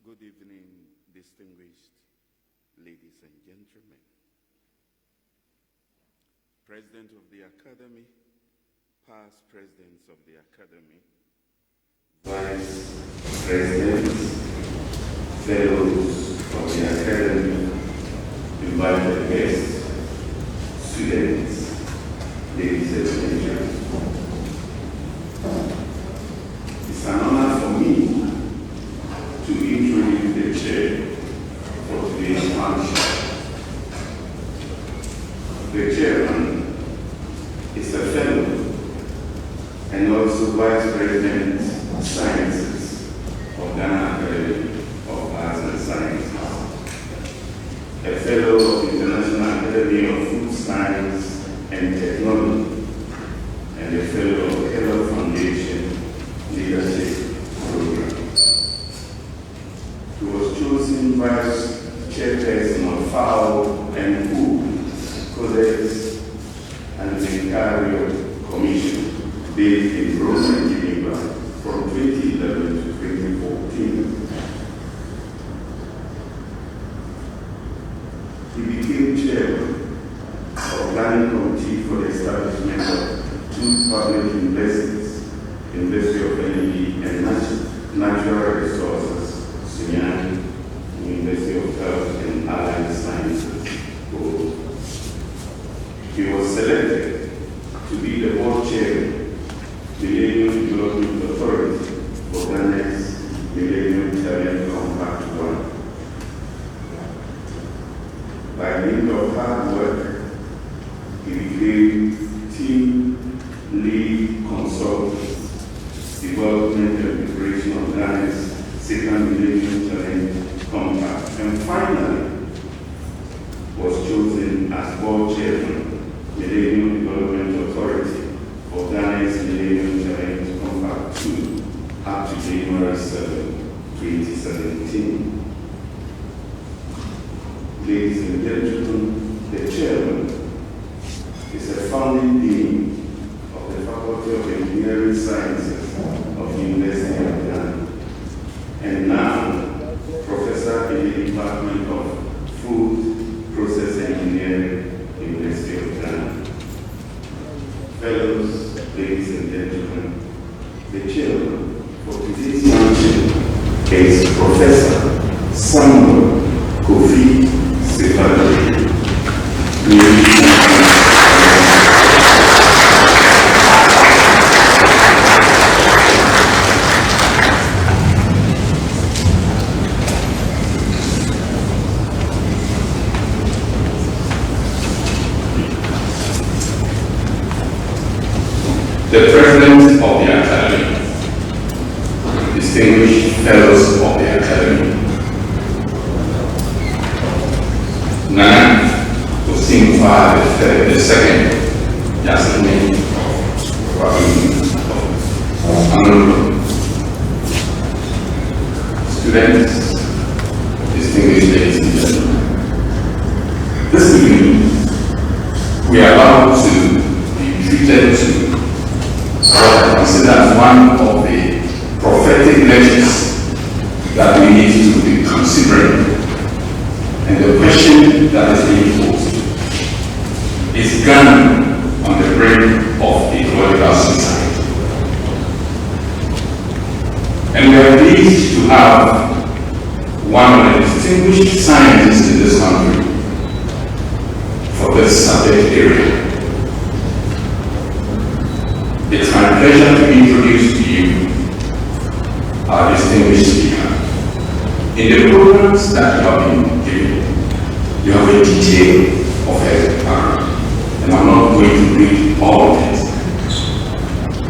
Good evening, distinguished ladies and gentlemen. President of the Academy, past presidents of the Academy, vice presidents, fellows of the Academy, invited guests, students, ladies and gentlemen. It's an honor for me to introduce the chair for today's function. The chairman is a fellow and also vice president of sciences of Ghana Academy of Arts and Sciences, a fellow of the International Academy of Food Science and Technology, and a fellow of Kellogg Foundation Leadership Program. He was chosen vice chairperson of FAO and WHO, Codex and the Ontario Commission, based in Rome and Geneva from 2011 to 2014. He became chairman of Planning Committee for the establishment of two public universities, University of Energy and Natural Resources, Sunyani, University of Health and Allied Sciences, both. He was selected to be the board chairman, Millennium Development Authority for Ghana's Millennium Challenge Compact 1. By means of hard work, he became team lead consultant, development and preparation of Ghana's second Millennium Challenge Compact, and finally was chosen as board chairman, Millennium Development Authority for Ghana's Millennium Challenge Compact 2 up to January 7, 2017. Ladies and gentlemen, the chairman is a founding dean of the Faculty of Engineering Sciences of the University of Ghana, and now professor in the Department of Food Process Engineering, University of Ghana. Fellows, ladies and gentlemen, the chairman for today's function is Professor Samuel Kofi Sefari. The President of the Academy, distinguished fellows of the Academy, Nana Osinfa the second, Yasmin Honorable students, distinguished ladies and gentlemen. This evening, we are about to be treated to what I consider as one of the prophetic lectures that we need to be considering. And the question that is being posed is Ghana on the brink of ecological suicide? And we are pleased to have one of the distinguished scientists in this country for this subject area. It's my pleasure to introduce to you our distinguished speaker. In the programs that you have been given, you have a detail of her background, and I'm not going to read all of it.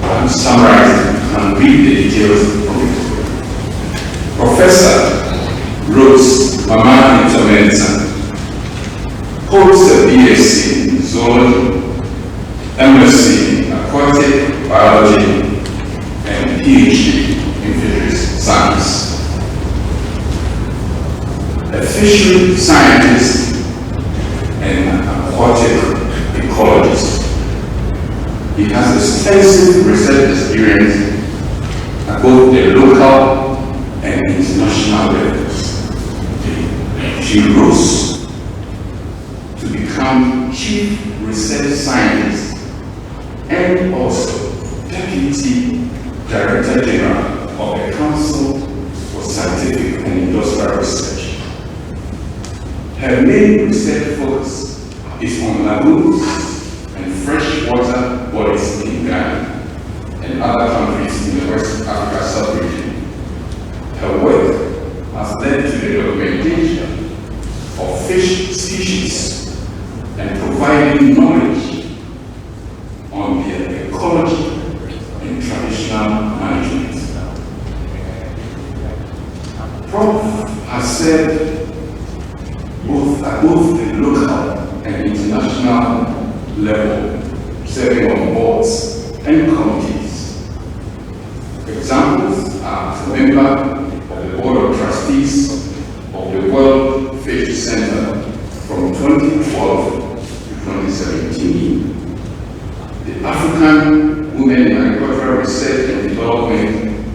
I'm summarizing and read the details from it. Professor RoseEmma holds a BSc in Zoology, MSc in Aquatic Biology, and PhD in Fisheries Science. A fishery scientist and an aquatic ecologist. He has extensive research experience at both the local and international levels. She rose to become Chief Research Scientist and also Deputy Director General of the Council for Scientific and Industrial Research. Her main research focus is on lagoons and freshwater bodies in Ghana and other countries in the West Africa sub-region. Her work has led to the documentation of fish species and providing knowledge on their ecology and traditional management. Prof has said at both the local and international level, serving on boards and committees. Examples are as a member of the Board of Trustees of the World Fish Center from 2012 to 2017, the African Women in Agricultural Research and Development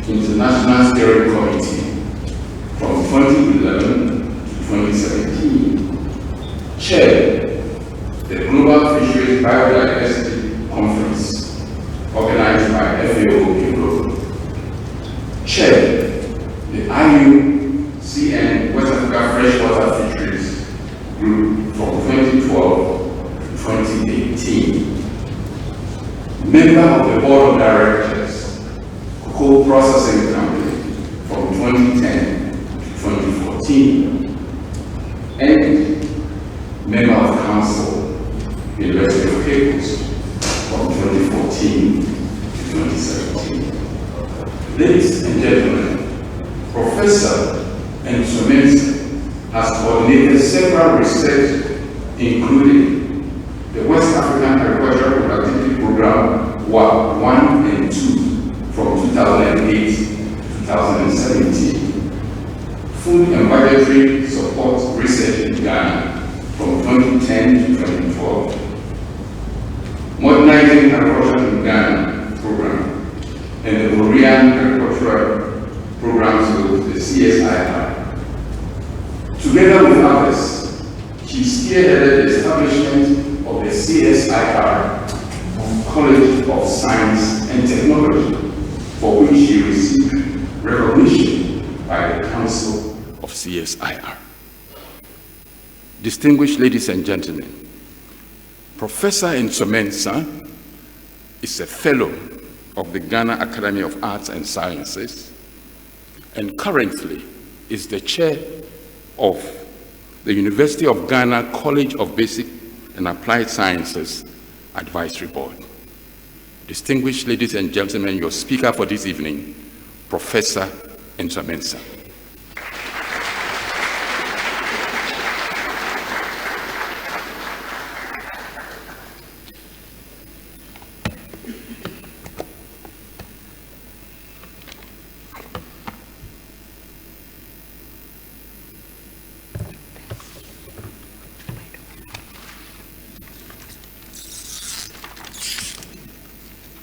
International Steering Committee from 2011 to 2017, chaired the Global Fisheries Biodiversity Conference organized by FAO in Rome, chaired the IUCN West Africa Freshwater Fisheries Group from 2012 to 2018, member of the Board of Directors, Cocoa Processing Company from 2010 to 2014, and member of Council, University of Cape Coast from 2014 to 2017. Ladies and gentlemen, Professor Entsua-Mensah has coordinated several research, including the West African Agricultural Productivity Program WAP 1 and 2 from 2008 to 2017, Food and Budgetary Support Research in Ghana from 2010 to 2012, Modernizing Agriculture in Ghana program, and the Korean Agricultural Programs with the CSIR. Together with others, she spearheaded the establishment of the CSIR, College of Science and Technology, for which she received recognition by the Council of CSIR. Distinguished ladies and gentlemen, Professor Entsua-Mensah is a fellow of the Ghana Academy of Arts and Sciences and currently is the chair of the University of Ghana College of Basic and Applied Sciences Advisory Board. Distinguished ladies and gentlemen, your speaker for this evening, Professor Entsua-Mensah.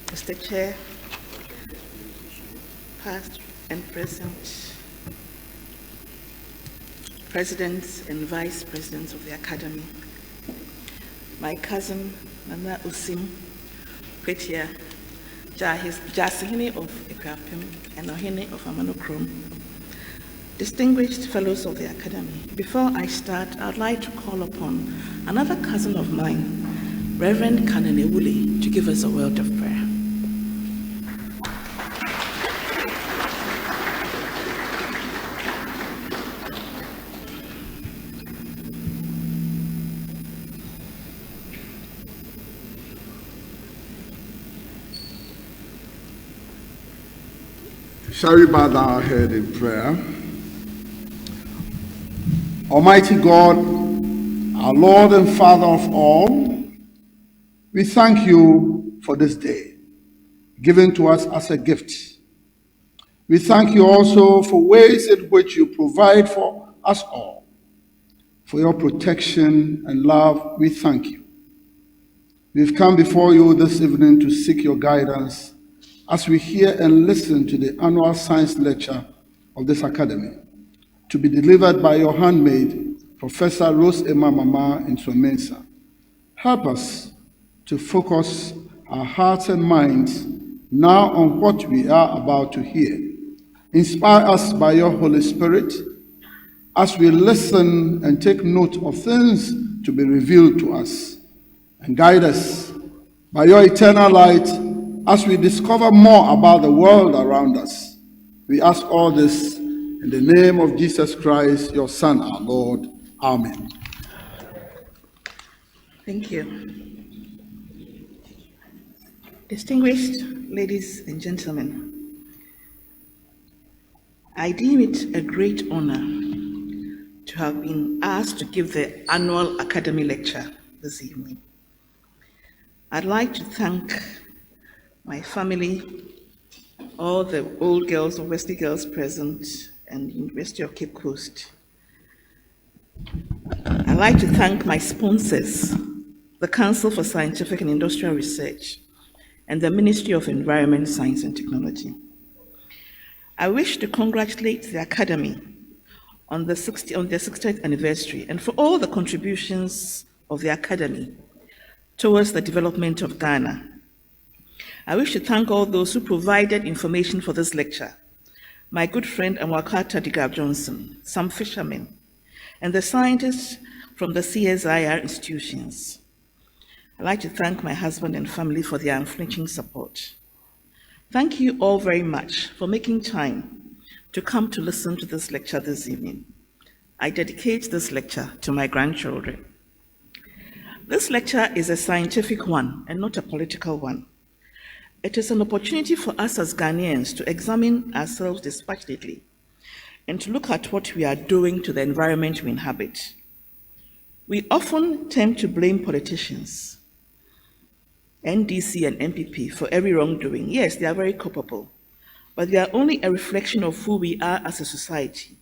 Mr. Chair, past and present, presidents and vice presidents of the Academy, my cousin, Nana Usim, Kwetia, Jasihini of Ikrapim, and Ohene of Amanokrom, distinguished fellows of the Academy. Before I start, I'd like to call upon another cousin of mine, Reverend Kanene Wuli, to give us a word of prayer. Shall we bow our head in prayer? Almighty God, our Lord and Father of all, we thank you for this day, given to us as a gift. We thank you also for ways in which you provide for us all. For your protection and love, we thank you. We've come before you this evening to seek your guidance as we hear and listen to the annual science lecture of this academy, to be delivered by your handmaid, Professor RoseEmma Mama Entsua-Mensah. Help us to focus our hearts and minds now on what we are about to hear. Inspire us by your Holy Spirit as we listen and take note of things to be revealed to us, and guide us by your eternal light as we discover more about the world around us. We ask all this in the name of Jesus Christ, your Son, our Lord. Amen. Thank you. Distinguished ladies and gentlemen, I deem it a great honor to have been asked to give the annual Academy lecture this evening. I'd like to thank my family, all the old girls, Wesley girls present, and University of Cape Coast. I'd like to thank my sponsors, the Council for Scientific and Industrial Research, and the Ministry of Environment, Science and Technology. I wish to congratulate the Academy on their 60th anniversary and for all the contributions of the Academy towards the development of Ghana. I wish to thank all those who provided information for this lecture, my good friend Amwakata Digab Johnson, some fishermen, and the scientists from the CSIR institutions. I'd like to thank my husband and family for their unflinching support. Thank you all very much for making time to come to listen to this lecture this evening. I dedicate this lecture to my grandchildren. This lecture is a scientific one and not a political one. It is an opportunity for us as Ghanaians to examine ourselves dispassionately and to look at what we are doing to the environment we inhabit. We often tend to blame politicians, NDC and MPP, for every wrongdoing. Yes, they are very culpable, but they are only a reflection of who we are as a society.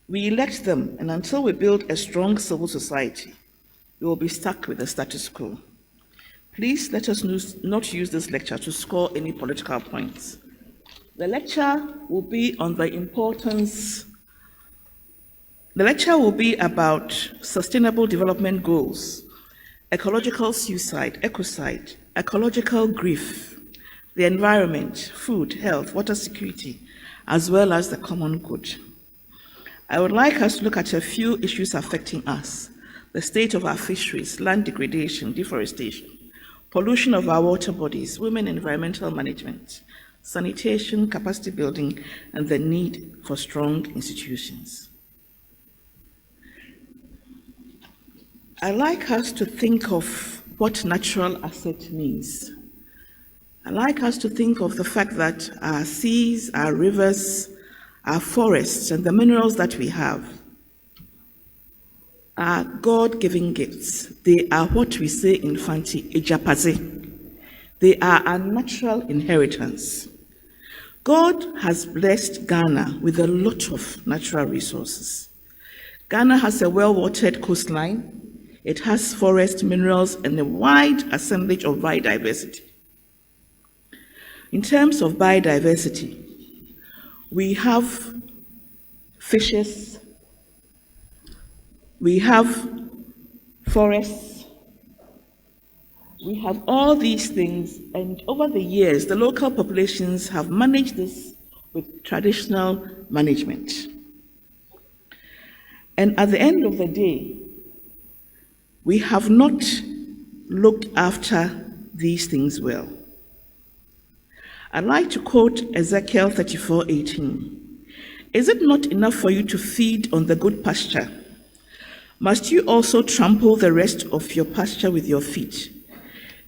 We elect them, and until we build a strong civil society, we will be stuck with the status quo. Please let us not use this lecture to score any political points. The lecture will be on the importance. The lecture will be about sustainable development goals, ecological suicide, ecocide, ecological grief, the environment, food, health, water security, as well as the common good. I would like us to look at a few issues affecting us: the state of our fisheries, land degradation, deforestation, pollution of our water bodies, women environmental management, sanitation, capacity building, and the need for strong institutions. I'd like us to think of what natural asset means. I'd like us to think of the fact that our seas, our rivers, our forests, and the minerals that we have are God-given gifts. They are what we say in Fanti, ejapaze. They are our natural inheritance. God has blessed Ghana with a lot of natural resources. Ghana has a well-watered coastline. It has forest, minerals, and a wide assemblage of biodiversity. In terms of biodiversity, we have fishes, we have forests, we have all these things, and over the years, the local populations have managed this with traditional management. And at the end of the day, we have not looked after these things well. I'd like to quote Ezekiel 34:18. Is it not enough for you to feed on the good pasture? Must you also trample the rest of your pasture with your feet?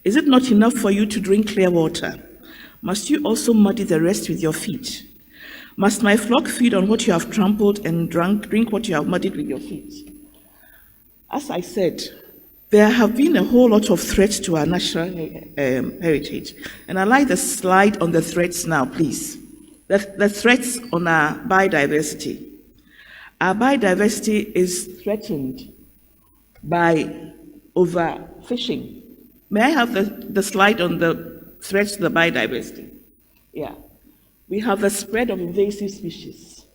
Is it not enough for you to drink clear water? Must you also muddy the rest with your feet? Must my flock feed on what you have trampled and drink what you have muddied with your feet? As I said, there have been a whole lot of threats to our national heritage. And I'd like the slide on the threats now, please. The threats on our biodiversity. Our biodiversity is threatened by overfishing. May I have the slide on the threats to the biodiversity? Yeah. We have the spread of invasive species.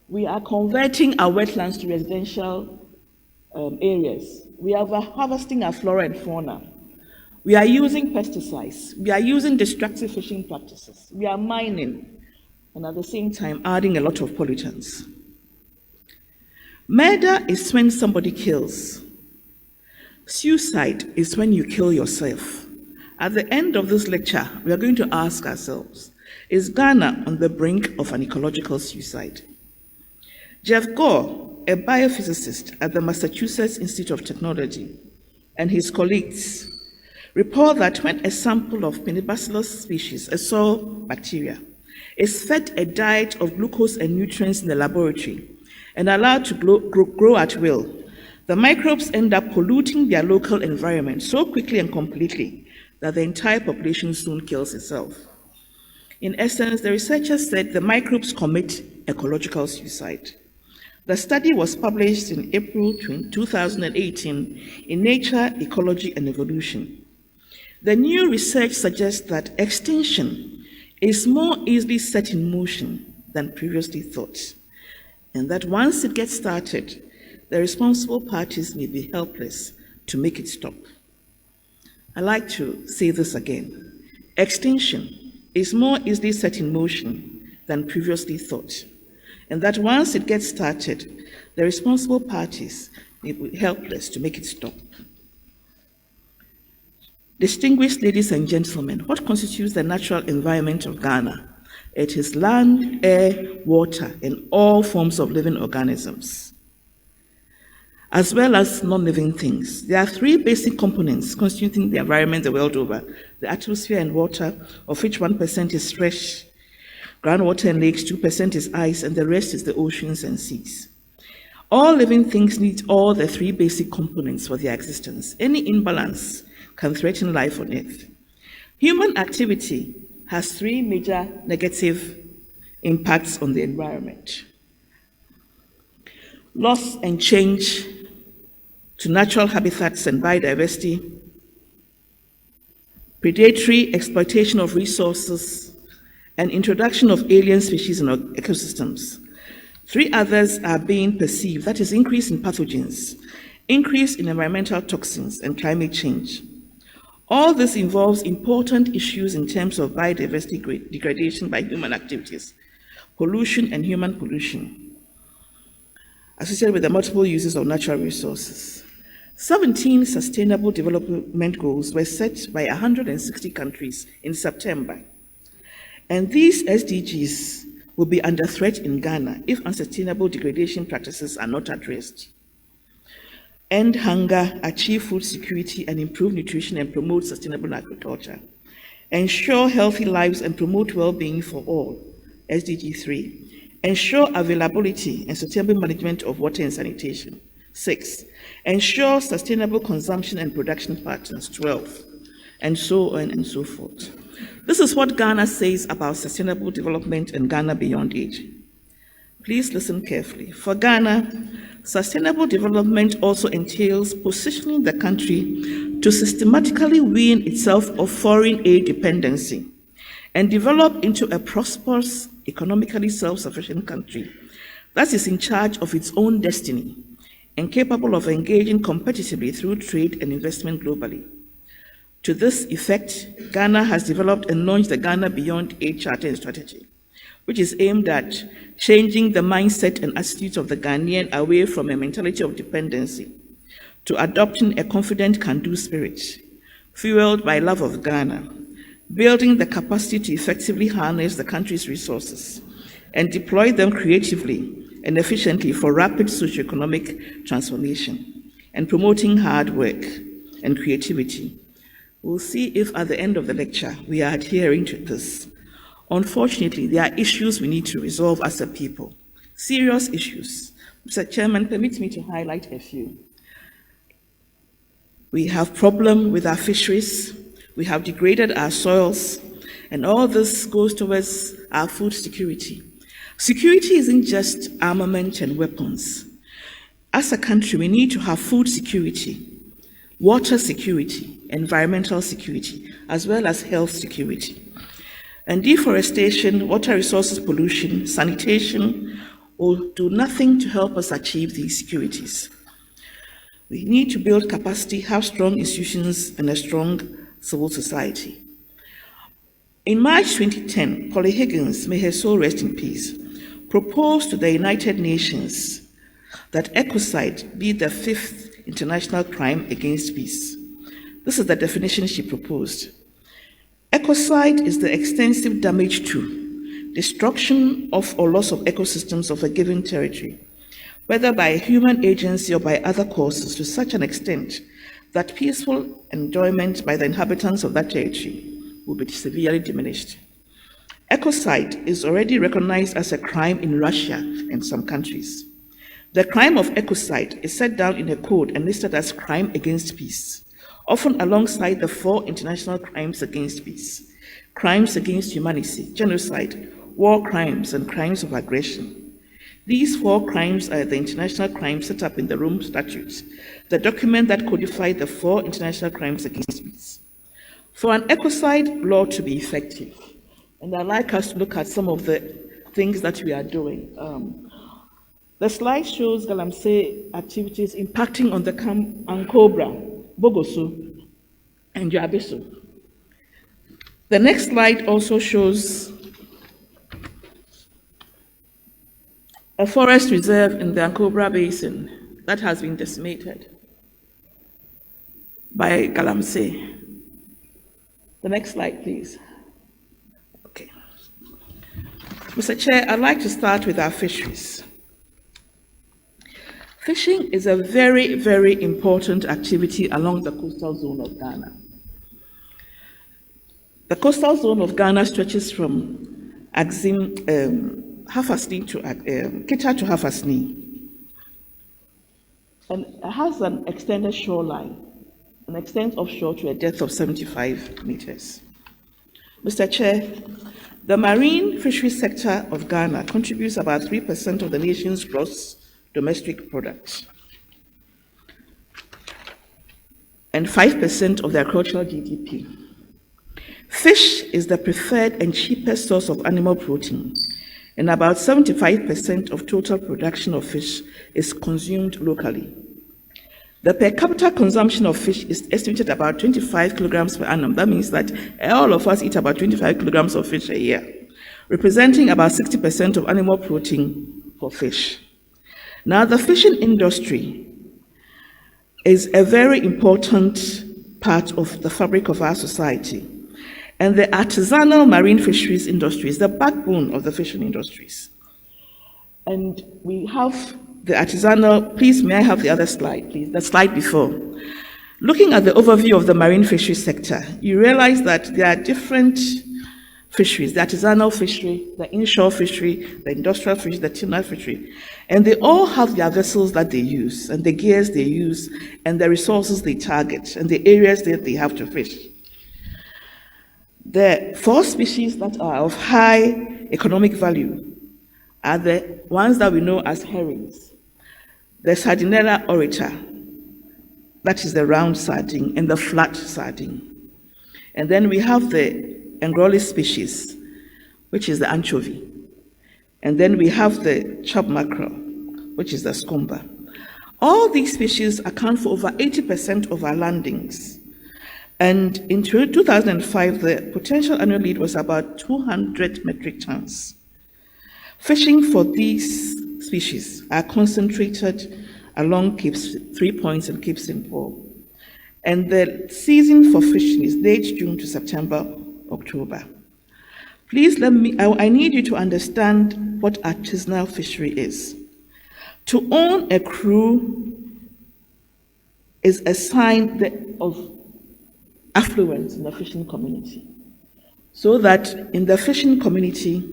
We are converting our wetlands to residential areas. We are harvesting our flora and fauna. We are using pesticides. We are using destructive fishing practices. We are mining, and at the same time adding a lot of pollutants. Murder is when somebody kills. Suicide is when you kill yourself. At the end of this lecture, we are going to ask ourselves, is Ghana on the brink of an ecological suicide? Jeff Gore, a biophysicist at the Massachusetts Institute of Technology, and his colleagues report that when a sample of Pinibacillus species, a soil bacteria, is fed a diet of glucose and nutrients in the laboratory and allowed to grow at will, the microbes end up polluting their local environment so quickly and completely that the entire population soon kills itself. In essence, the researchers said the microbes commit ecological suicide. The study was published in April 2018 in Nature, Ecology and Evolution. The new research suggests that extinction is more easily set in motion than previously thought, and that once it gets started, the responsible parties may be helpless to make it stop. I'd like to say this again. Extinction is more easily set in motion than previously thought, and that once it gets started, the responsible parties may be helpless to make it stop. Distinguished ladies and gentlemen, what constitutes the natural environment of Ghana? It is land, air, water, and all forms of living organisms, as well as non-living things. There are three basic components constituting the environment the world over: the atmosphere and water, of which 1% is fresh groundwater and lakes, 2% is ice, and the rest is the oceans and seas. All living things need all the three basic components for their existence. Any imbalance can threaten life on Earth. Human activity has three major negative impacts on the environment: loss and change to natural habitats and biodiversity, predatory exploitation of resources, and introduction of alien species in ecosystems. Three others are being perceived, that is, increase in pathogens, increase in environmental toxins, and climate change. All this involves important issues in terms of biodiversity degradation by human activities, pollution and human pollution, associated with the multiple uses of natural resources. 17 Sustainable Development Goals were set by 160 countries in September, and these SDGs will be under threat in Ghana if unsustainable degradation practices are not addressed. End hunger, achieve food security and improve nutrition and promote sustainable agriculture. Ensure healthy lives and promote well-being for all, SDG 3. Ensure availability and sustainable management of water and sanitation, 6. Ensure sustainable consumption and production patterns, 12. And so on and so forth. This is what Ghana says about sustainable development and Ghana Beyond Age. Please listen carefully. For Ghana, sustainable development also entails positioning the country to systematically wean itself of foreign aid dependency and develop into a prosperous, economically self-sufficient country that is in charge of its own destiny and capable of engaging competitively through trade and investment globally. To this effect, Ghana has developed and launched the Ghana Beyond Age Charter and Strategy, which is aimed at changing the mindset and attitudes of the Ghanaian away from a mentality of dependency to adopting a confident can-do spirit, fueled by love of Ghana, building the capacity to effectively harness the country's resources and deploy them creatively and efficiently for rapid socioeconomic transformation, and promoting hard work and creativity. We'll see if at the end of the lecture we are adhering to this. Unfortunately, there are issues we need to resolve as a people, serious issues. Mr. Chairman, permit me to highlight a few. We have problem with our fisheries, we have degraded our soils, and all this goes towards our food security. Security isn't just armament and weapons. As a country, we need to have food security, water security, environmental security, as well as health security. And deforestation, water resources pollution, sanitation will do nothing to help us achieve these securities. We need to build capacity, have strong institutions, and a strong civil society. In March 2010, Polly Higgins, may her soul rest in peace, proposed to the United Nations that ecocide be the 5th international crime against peace. This is the definition she proposed. Ecocide is the extensive damage to, destruction of or loss of ecosystems of a given territory, whether by a human agency or by other causes, to such an extent that peaceful enjoyment by the inhabitants of that territory will be severely diminished. Ecocide is already recognized as a crime in Russia and some countries. The crime of ecocide is set down in a code and listed as crime against peace, often alongside the 4 international crimes against peace: crimes against humanity, genocide, war crimes, and crimes of aggression. These 4 crimes are the international crimes set up in the Rome Statutes, the document that codified the 4 international crimes against peace. For an ecocide law to be effective, and I'd like us to look at some of the things that we are doing. The slide shows Galamsey activities impacting on the Ankobra, Bogoso, and Jabeso. The next slide also shows a forest reserve in the Ankobra Basin that has been decimated by Galamsey. The next slide, please. Okay. Mr. Chair, I'd like to start with our fisheries. Fishing is a very, very important activity along the coastal zone of Ghana. The coastal zone of Ghana stretches from Axim, Hafasni to Kita to Hafasni, and it has an extended shoreline, and extends offshore to a depth of 75 meters. Mr. Chair, the marine fisheries sector of Ghana contributes about 3% of the nation's gross domestic product and 5% of the agricultural GDP. Fish is the preferred and cheapest source of animal protein, and about 75% of total production of fish is consumed locally. The per capita consumption of fish is estimated at about 25 kilograms per annum. That means that all of us eat about 25 kilograms of fish a year, representing about 60% of animal protein for fish. Now, the fishing industry is a very important part of the fabric of our society. And the artisanal marine fisheries industry is the backbone of the fishing industries. And we have the artisanal, please may I have the other slide, please, the slide before. Looking at the overview of the marine fisheries sector, you realize that there are different fisheries: the artisanal fishery, the inshore fishery, the industrial fishery, the tuna fishery. And they all have their vessels that they use, and the gears they use, and the resources they target, and the areas that they have to fish. The 4 species that are of high economic value are the ones that we know as herrings: the Sardinella aurita, that is the round sardine, and the flat sardine. And then we have the Engrolis species, which is the anchovy. And then we have the chub mackerel, which is the scomber. All these species account for over 80% of our landings. And in 2005, the potential annual yield was about 200 metric tons. Fishing for these species are concentrated along Cape 3 Points and Cape St. Paul. And the season for fishing is late June to September, October. Please I need you to understand what artisanal fishery is. To own a crew is a sign of affluence in the fishing community. So that in the fishing community,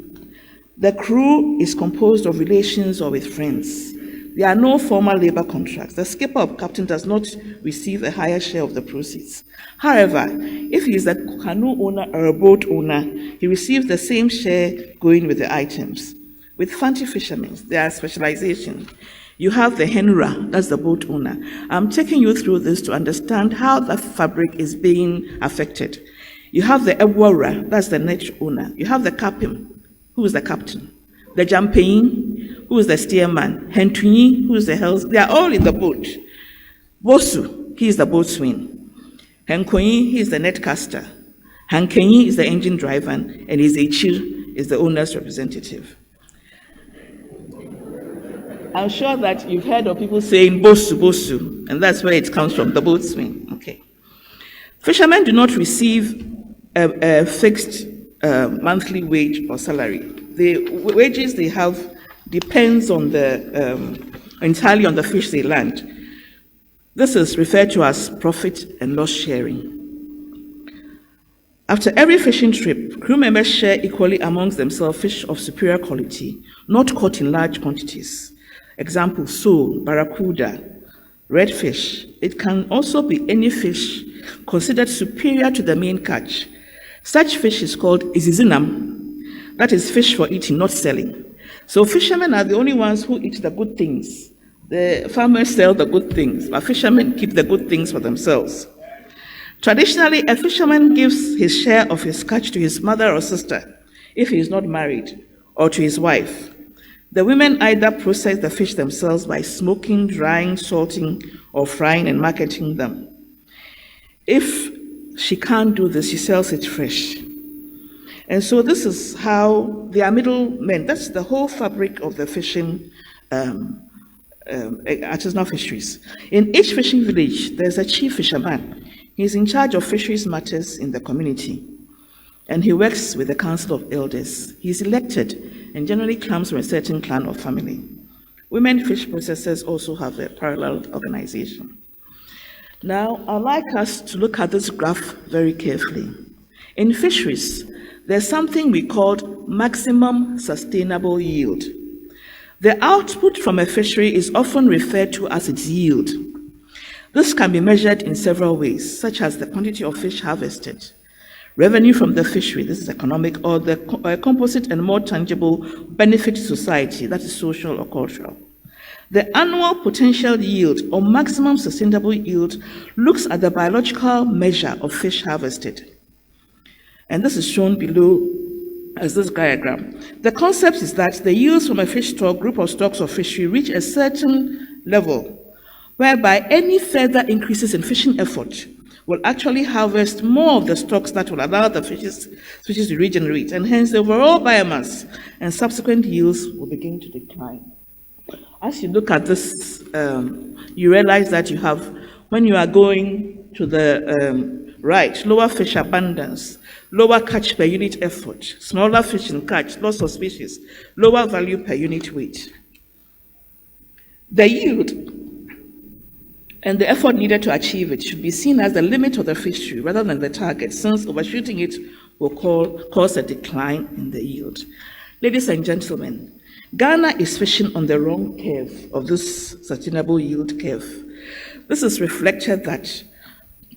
the crew is composed of relations or with friends. There are no formal labor contracts. The skipper or captain does not receive a higher share of the proceeds. However, if he is a canoe owner or a boat owner, he receives the same share going with the items. With fancy fishermen, there are specializations. You have the henura, that's the boat owner. I'm taking you through this to understand how the fabric is being affected. You have the ebwara, that's the net owner. You have the captain, who is the captain. The jampein, who is the steerman. Hentunyi, who is the helms. They are all in the boat. Bosu, he is the boatswain. Henkoyi, he is the netcaster. Hankenyi is the engine driver, and Ezechir is the owner's representative. I'm sure that you've heard of people saying bosu, bosu, and that's where it comes from, the boatswain. Okay. Fishermen do not receive a fixed monthly wage or salary. The wages they have depends on entirely on the fish they land. This is referred to as profit and loss sharing. After every fishing trip, crew members share equally amongst themselves fish of superior quality, not caught in large quantities. Example, sole, barracuda, redfish. It can also be any fish considered superior to the main catch. Such fish is called izizinam, that is fish for eating, not selling. So fishermen are the only ones who eat the good things. The farmers sell the good things, but fishermen keep the good things for themselves. Traditionally, a fisherman gives his share of his catch to his mother or sister, if he is not married, or to his wife. The women either process the fish themselves by smoking, drying, salting, or frying and marketing them. If she can't do this, she sells it fresh. And so this is how they are middlemen. That's the whole fabric of the fishing artisanal fisheries. In each fishing village, there's a chief fisherman. He's in charge of fisheries matters in the community, and he works with the council of elders. He's elected and generally comes from a certain clan or family. Women fish processors also have a parallel organization. Now, I'd like us to look at this graph very carefully. In fisheries, there's something we call maximum sustainable yield. The output from a fishery is often referred to as its yield. This can be measured in several ways, such as the quantity of fish harvested, revenue from the fishery, this is economic, or the composite and more tangible benefit to society, that is social or cultural. The annual potential yield or maximum sustainable yield looks at the biological measure of fish harvested. And this is shown below as this diagram. The concept is that the yields from a fish stock, group of stocks of fishery reach a certain level whereby any further increases in fishing effort will actually harvest more of the stocks that will allow the fishes to regenerate, and hence the overall biomass and subsequent yields will begin to decline. As you look at this, you realize that you have, when you are going to the right, lower fish abundance, lower catch per unit effort, smaller fish in catch, loss of species, lower value per unit weight. The yield and the effort needed to achieve it should be seen as the limit of the fishery rather than the target, since overshooting it will cause a decline in the yield. Ladies and gentlemen, Ghana is fishing on the wrong curve of this sustainable yield curve. This is reflected that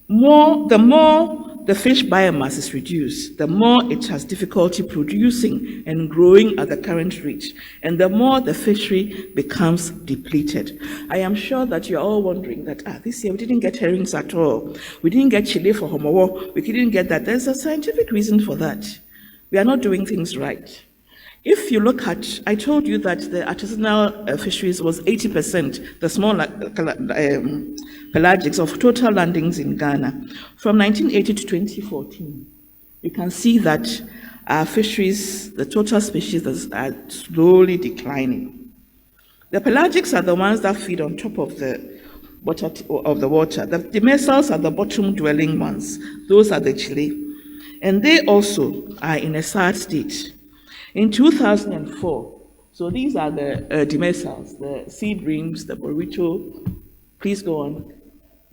the more the fish biomass is reduced, the more it has difficulty producing and growing at the current rate, and the more the fishery becomes depleted. I am sure that you're all wondering that this year we didn't get herrings at all. We didn't get chile for homowo. We didn't get that. There's a scientific reason for that. We are not doing things right. If you look at, I told you that the artisanal fisheries was 80%, the small pelagics of total landings in Ghana. From 1980 to 2014, you can see that our fisheries, the total species are slowly declining. The pelagics are the ones that feed on top of the water. The demersals are the bottom-dwelling ones. Those are the chile. And they also are in a sad state. In 2004, so these are the demersals, the seed reams, the burrito, please go on,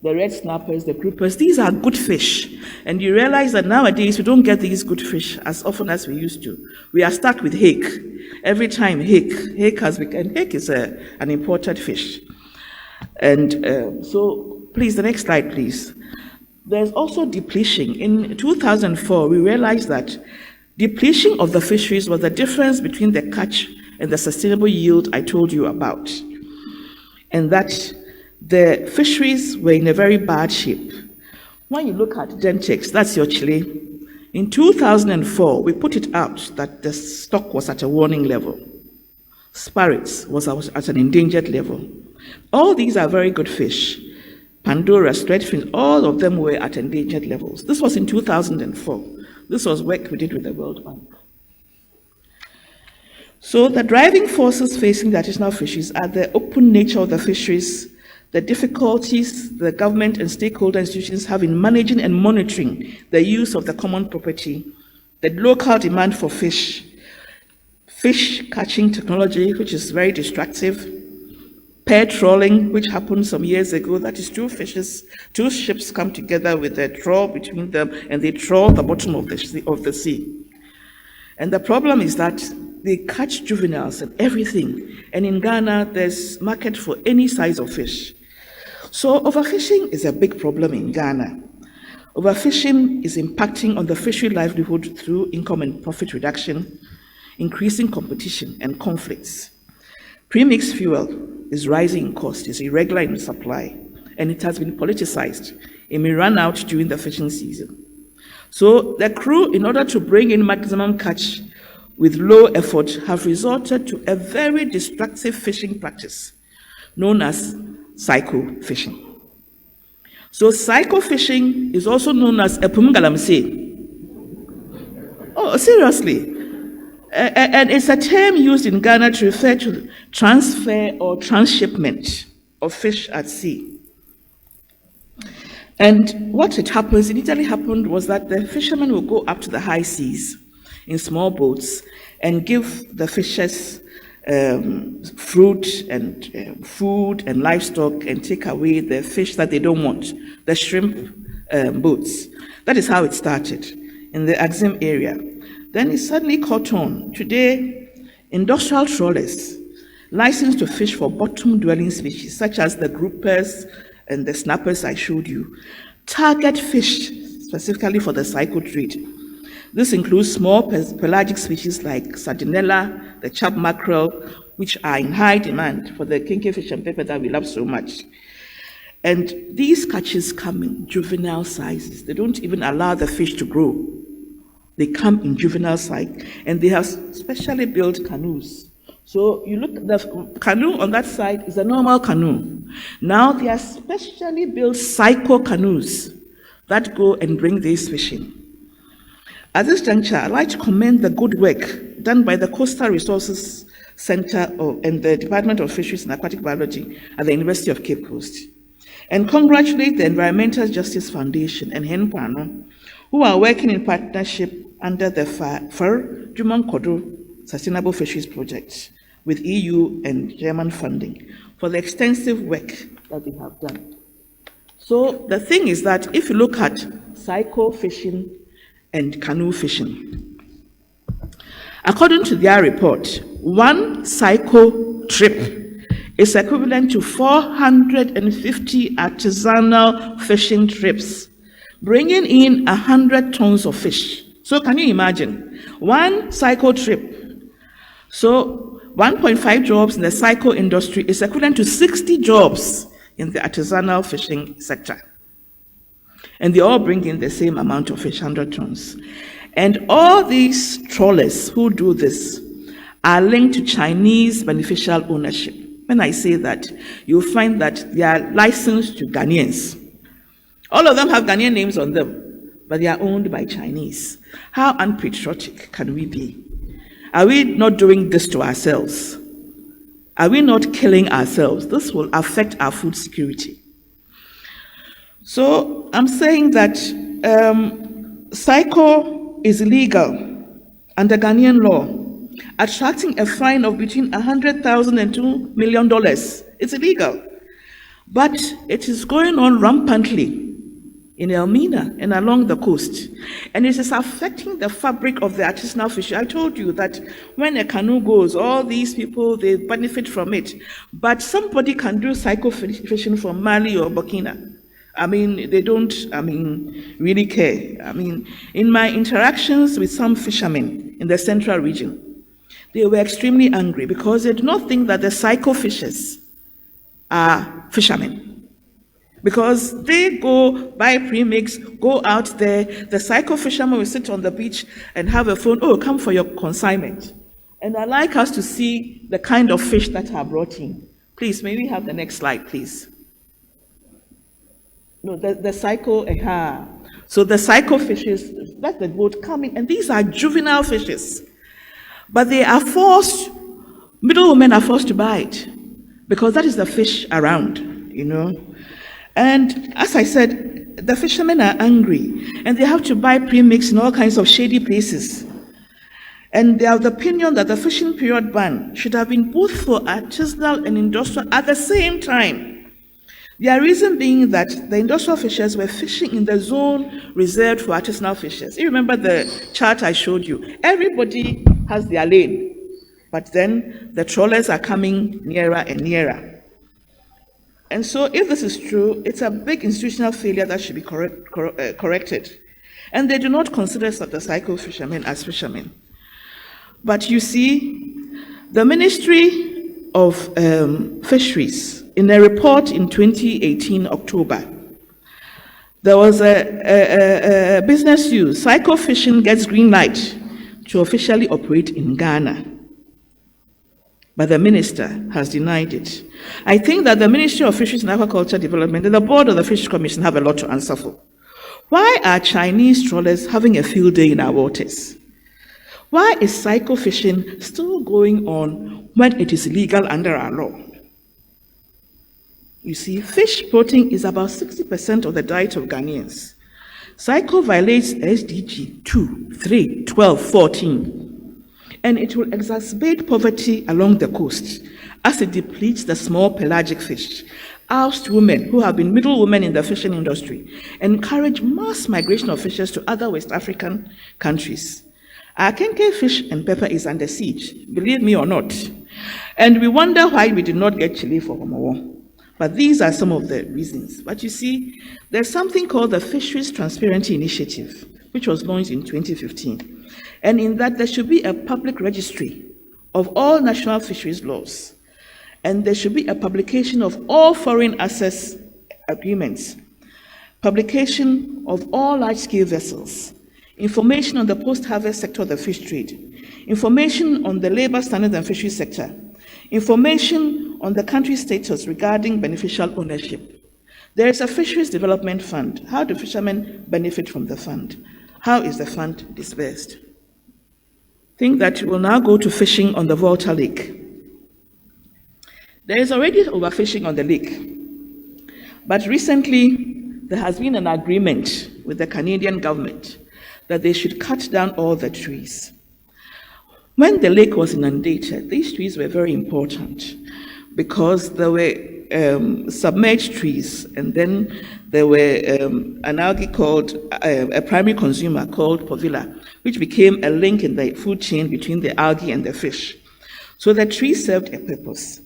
the red snappers, the groupers. These are good fish. And you realize that nowadays we don't get these good fish as often as we used to. We are stuck with hake. Every time hake has become, hake is an imported fish. And so please, the next slide, please. There's also depletion. In 2004, we realized that depletion of the fisheries was the difference between the catch and the sustainable yield I told you about, and that the fisheries were in a very bad shape. When you look at Gentex, that's your chile. In 2004, we put it out that the stock was at a warning level. Sparrows was at an endangered level. All these are very good fish. Pandora, Threadfin, all of them were at endangered levels. This was in 2004. This was work we did with the World Bank. So the driving forces facing the artisanal fisheries are the open nature of the fisheries, the difficulties the government and stakeholder institutions have in managing and monitoring the use of the common property, the local demand for fish catching technology, which is very destructive, pair trawling, which happened some years ago. That is, two ships come together with a trawl between them, and they trawl the bottom of the sea. And the problem is that they catch juveniles and everything. And in Ghana, there's market for any size of fish. So overfishing is a big problem in Ghana. Overfishing is impacting on the fishery livelihood through income and profit reduction, increasing competition and conflicts. Premixed fuel is rising in cost, is irregular in supply, and it has been politicized. It may run out during the fishing season. So the crew, in order to bring in maximum catch with low effort, have resorted to a very destructive fishing practice known as psycho fishing. So psycho fishing is also known as epumgalamse. Oh, seriously. And it's a term used in Ghana to refer to transfer or transshipment of fish at sea. And what initially happened was that the fishermen will go up to the high seas in small boats and give the fishers fruit and food and livestock and take away the fish that they don't want, the shrimp boats. That is how it started in the Axim area. Then it suddenly caught on. Today, industrial trawlers licensed to fish for bottom-dwelling species, such as the groupers and the snappers I showed you, target fish specifically for the psycho trade. This includes small pelagic species like sardinella, the chub mackerel, which are in high demand for the kinky and pepper that we love so much. And these catches come in juvenile sizes. They don't even allow the fish to grow. They come in juvenile size, and they have specially built canoes. So you look, the canoe on that side is a normal canoe. Now they are specially built psycho canoes that go and bring these fish in. At this juncture, I'd like to commend the good work done by the Coastal Resources Center and the Department of Fisheries and Aquatic Biology at the University of Cape Coast, and congratulate the Environmental Justice Foundation and HENPANO, who are working in partnership under the FAR Jumon Kodo Sustainable Fisheries Project with EU and German funding for the extensive work that they have done. So the thing is that if you look at psycho fishing and canoe fishing, according to their report, one psycho trip is equivalent to 450 artisanal fishing trips, bringing in 100 tons of fish. So can you imagine? One psycho trip. So 1.5 jobs in the psycho industry is equivalent to 60 jobs in the artisanal fishing sector. And they all bring in the same amount of fish, 100 tons. And all these trawlers who do this are linked to Chinese beneficial ownership. When I say that, you'll find that they are licensed to Ghanaians. All of them have Ghanaian names on them, but they are owned by Chinese. How unpatriotic can we be? Are we not doing this to ourselves? Are we not killing ourselves? This will affect our food security. So I'm saying that psycho is illegal under Ghanaian law, attracting a fine of between $100,000 and $2 million. It's illegal. But it is going on rampantly in Elmina and along the coast. And it is affecting the fabric of the artisanal fishing. I told you that when a canoe goes, all these people, they benefit from it. But somebody can do psycho fishing from Mali or Burkina. I mean, they don't, really care. In my interactions with some fishermen in the central region, they were extremely angry because they do not think that the psycho fishers are fishermen. Because they go buy premix, go out there, the psycho fisherman will sit on the beach and have a phone, oh, come for your consignment. And I'd like us to see the kind of fish that are brought in. Please, may we have the next slide, please? No, the cycle, So the cycle fishes, let the boat come in, and these are juvenile fishes. But they are forced, middlemen are forced to buy it, because that is the fish around, And as I said, the fishermen are angry, and they have to buy premix in all kinds of shady places. And they are of the opinion that the fishing period ban should have been both for artisanal and industrial at the same time. Their reason being that the industrial fishers were fishing in the zone reserved for artisanal fishers. You remember the chart I showed you? Everybody has their lane, but then the trawlers are coming nearer and nearer. And so if this is true, it's a big institutional failure that should be corrected. And they do not consider the cycle fishermen as fishermen. But you see, the Ministry of Fisheries, in a report in 2018, October, there was a business use. Cycle fishing gets green light to officially operate in Ghana. But the minister has denied it. I think that the Ministry of Fisheries and Aquaculture Development and the board of the Fisheries Commission have a lot to answer for. Why are Chinese trawlers having a field day in our waters? Why is cycle fishing still going on when it is legal under our law? You see, fish protein is about 60% of the diet of Ghanaians. Cycle violates SDG 2, 3, 12, 14, and it will exacerbate poverty along the coast as it depletes the small pelagic fish, oust women who have been middlewomen in the fishing industry, and encourage mass migration of fishers to other West African countries. Our kenke fish and pepper is under siege, believe me or not. And we wonder why we did not get chili for Homowo. But these are some of the reasons. But you see, there's something called the Fisheries Transparency Initiative, which was launched in 2015. And in that, there should be a public registry of all national fisheries laws. And there should be a publication of all foreign access agreements, publication of all large-scale vessels, information on the post-harvest sector of the fish trade, information on the labor standards and fisheries sector, information on the country's status regarding beneficial ownership. There is a Fisheries Development Fund. How do fishermen benefit from the fund? How is the fund disbursed? Think that we'll now go to fishing on the Volta Lake. There is already overfishing on the lake, but recently there has been an agreement with the Canadian government that they should cut down all the trees. When the lake was inundated, these trees were very important because there were submerged trees, and then there were an algae called, a primary consumer called Povilla, which became a link in the food chain between the algae and the fish. So the trees served a purpose.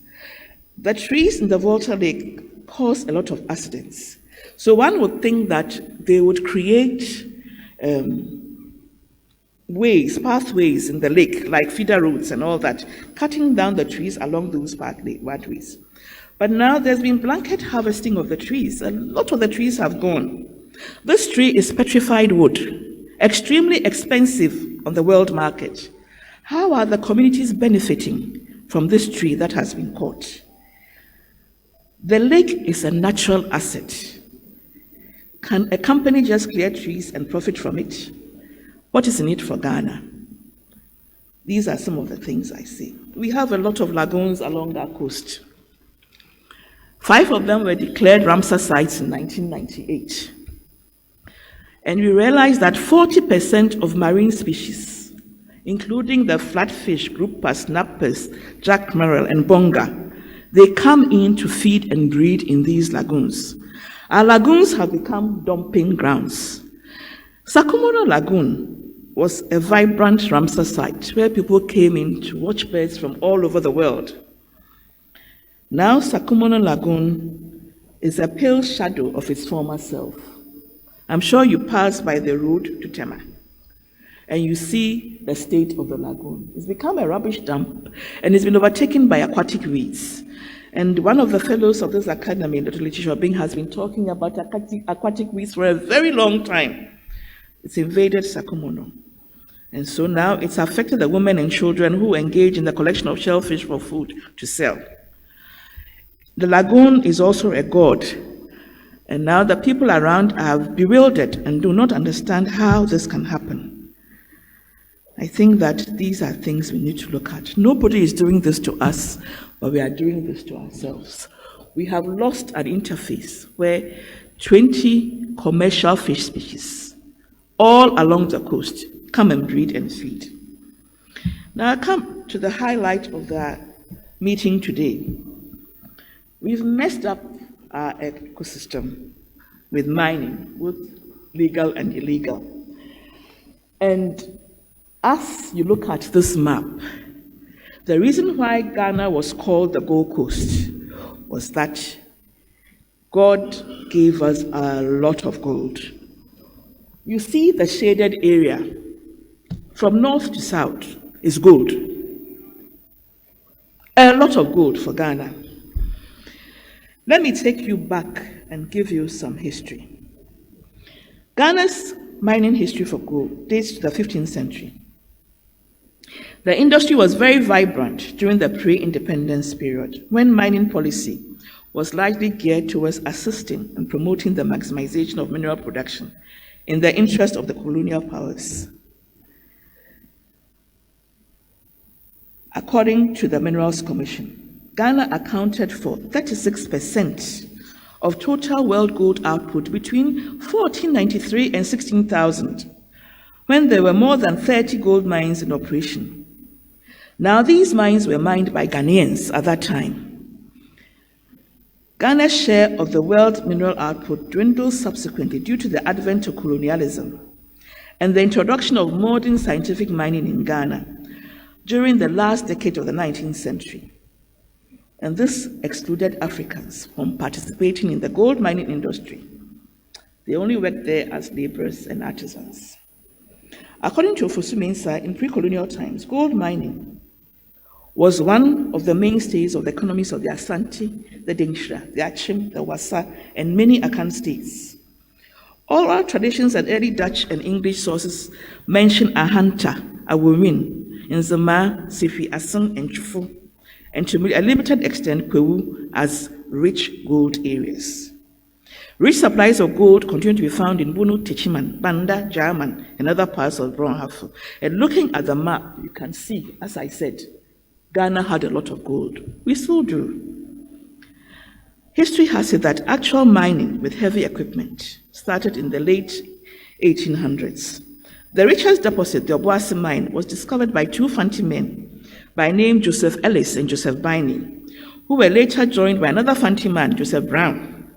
The trees in the Volta Lake cause a lot of accidents. So one would think that they would create pathways in the lake, like feeder roads and all that, cutting down the trees along those pathways. But now there's been blanket harvesting of the trees. A lot of the trees have gone. This tree is petrified wood, extremely expensive on the world market. How are the communities benefiting from this tree that has been caught? The lake is a natural asset. Can a company just clear trees and profit from it? What is in it for Ghana? These are some of the things I see. We have a lot of lagoons along our coast. 5 of them were declared Ramsar sites in 1998. And we realized that 40% of marine species, including the flatfish, groupers, snappers, jack merrill, and bonga, they come in to feed and breed in these lagoons. Our lagoons have become dumping grounds. Sakumono Lagoon was a vibrant Ramsar site where people came in to watch birds from all over the world. Now Sakumono Lagoon is a pale shadow of its former self. I'm sure you pass by the road to Tema and you see the state of the lagoon. It's become a rubbish dump and it's been overtaken by aquatic weeds. And one of the fellows of this academy, Dr. Letitia Bing, has been talking about aquatic weeds for a very long time. It's invaded Sakumono. And so now it's affected the women and children who engage in the collection of shellfish for food to sell. The lagoon is also a god. And now the people around are bewildered and do not understand how this can happen. I think that these are things we need to look at. Nobody is doing this to us, but we are doing this to ourselves. We have lost an interface where 20 commercial fish species all along the coast come and breed and feed. Now I come to the highlight of the meeting today. We've messed up our ecosystem with mining, both legal and illegal. And as you look at this map, the reason why Ghana was called the Gold Coast was that God gave us a lot of gold. You see the shaded area from north to south is gold. A lot of gold for Ghana. Let me take you back and give you some history. Ghana's mining history for gold dates to the 15th century. The industry was very vibrant during the pre-independence period, when mining policy was largely geared towards assisting and promoting the maximization of mineral production in the interest of the colonial powers. According to the Minerals Commission, Ghana accounted for 36% of total world gold output between 1493 and 16,000, when there were more than 30 gold mines in operation. Now, these mines were mined by Ghanaians at that time. Ghana's share of the world mineral output dwindled subsequently due to the advent of colonialism and the introduction of modern scientific mining in Ghana during the last decade of the 19th century. And this excluded Africans from participating in the gold mining industry. They only worked there as laborers and artisans. According to Entsua-Mensah, in pre-colonial times, gold mining was one of the mainstays of the economies of the Asante, the Dinshra, the Achim, the Wassa, and many Akan states. All our traditions and early Dutch and English sources mention Ahanta, Awumin, Nzema, Sifi, Asan, and Chufu, and to a limited extent, Kwewu, as rich gold areas. Rich supplies of gold continue to be found in Bunu, Techiman, Banda, German, and other parts of Bronhafu. And looking at the map, you can see, as I said, Ghana had a lot of gold. We still do. History has said that actual mining with heavy equipment started in the late 1800s. The richest deposit, the Obuasi mine, was discovered by two Fanti men by name Joseph Ellis and Joseph Biney, who were later joined by another Fanti man, Joseph Brown.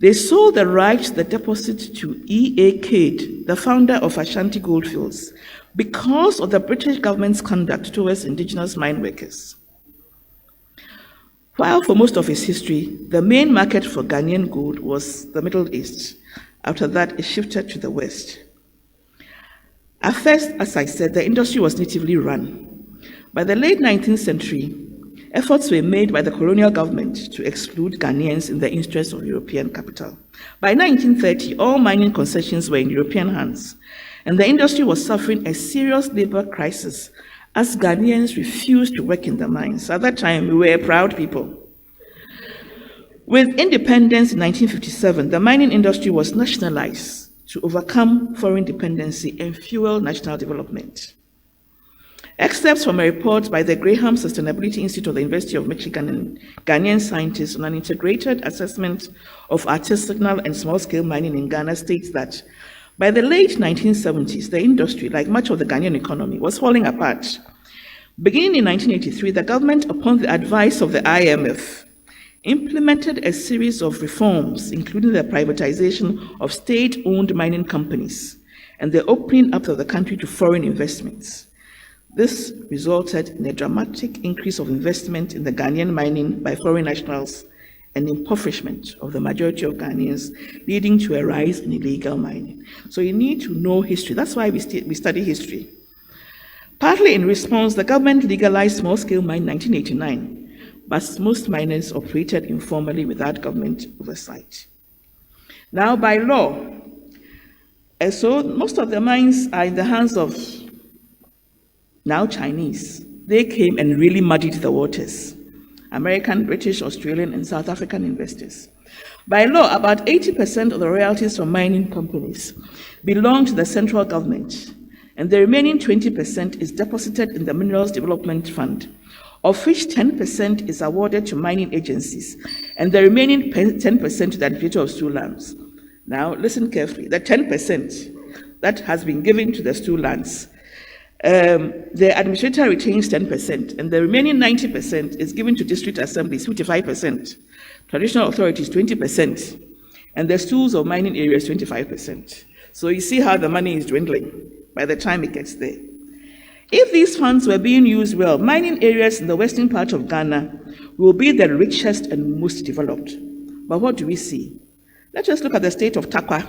They sold the right to the deposit to E.A. Cade, the founder of Ashanti Goldfields, because of the British government's conduct towards indigenous mine workers. While for most of its history, the main market for Ghanaian gold was the Middle East. After that, it shifted to the West. At first, as I said, the industry was natively run. By the late 19th century, efforts were made by the colonial government to exclude Ghanaians in the interest of European capital. By 1930, all mining concessions were in European hands, and the industry was suffering a serious labor crisis as Ghanaians refused to work in the mines. At that time, we were a proud people. With independence in 1957, the mining industry was nationalized to overcome foreign dependency and fuel national development. Excerpts from a report by the Graham Sustainability Institute of the University of Michigan and Ghanaian scientists on an integrated assessment of artisanal and small-scale mining in Ghana states that by the late 1970s, the industry, like much of the Ghanaian economy, was falling apart. Beginning in 1983, the government, upon the advice of the IMF, implemented a series of reforms, including the privatization of state-owned mining companies and the opening up of the country to foreign investments. This resulted in a dramatic increase of investment in the Ghanaian mining by foreign nationals and impoverishment of the majority of Ghanaians, leading to a rise in illegal mining. So you need to know history. That's why we study history. Partly in response, the government legalized small-scale mining in 1989, but most miners operated informally without government oversight. Now, by law, so most of the mines are in the hands of now Chinese. They came and really muddied the waters. American, British, Australian, and South African investors. By law, about 80% of the royalties from mining companies belong to the central government, and the remaining 20% is deposited in the Minerals Development Fund, of which 10% is awarded to mining agencies, and the remaining 10% to the administrator of stool lands. Now, listen carefully. The 10% that has been given to the stool lands, the administrator retains 10%, and the remaining 90% is given to district assemblies, 55%, traditional authorities, 20%, and the stools of mining areas, 25%. So you see how the money is dwindling by the time it gets there. If these funds were being used well, mining areas in the western part of Ghana will be the richest and most developed. But what do we see? Let us look at the state of Takwa,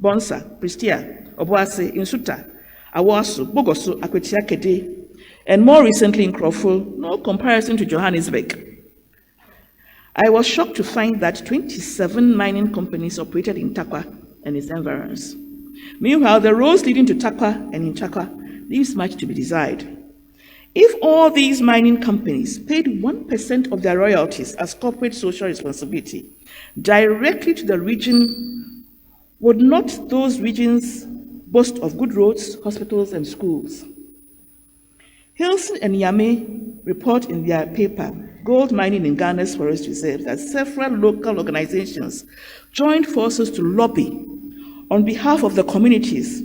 Bonsa, Pristia, Obuasi, Insuta, Awasu, Bogoso, Akwetia Kede, and more recently in Kroful, no comparison to Johannesburg. I was shocked to find that 27 mining companies operated in Takwa and its environs. Meanwhile, the roads leading to Takwa and in Takwa leaves much to be desired. If all these mining companies paid 1% of their royalties as corporate social responsibility directly to the region, would not those regions boast of good roads, hospitals, and schools? Hilson and Yame report in their paper, Gold Mining in Ghana's Forest Reserve, that several local organizations joined forces to lobby on behalf of the communities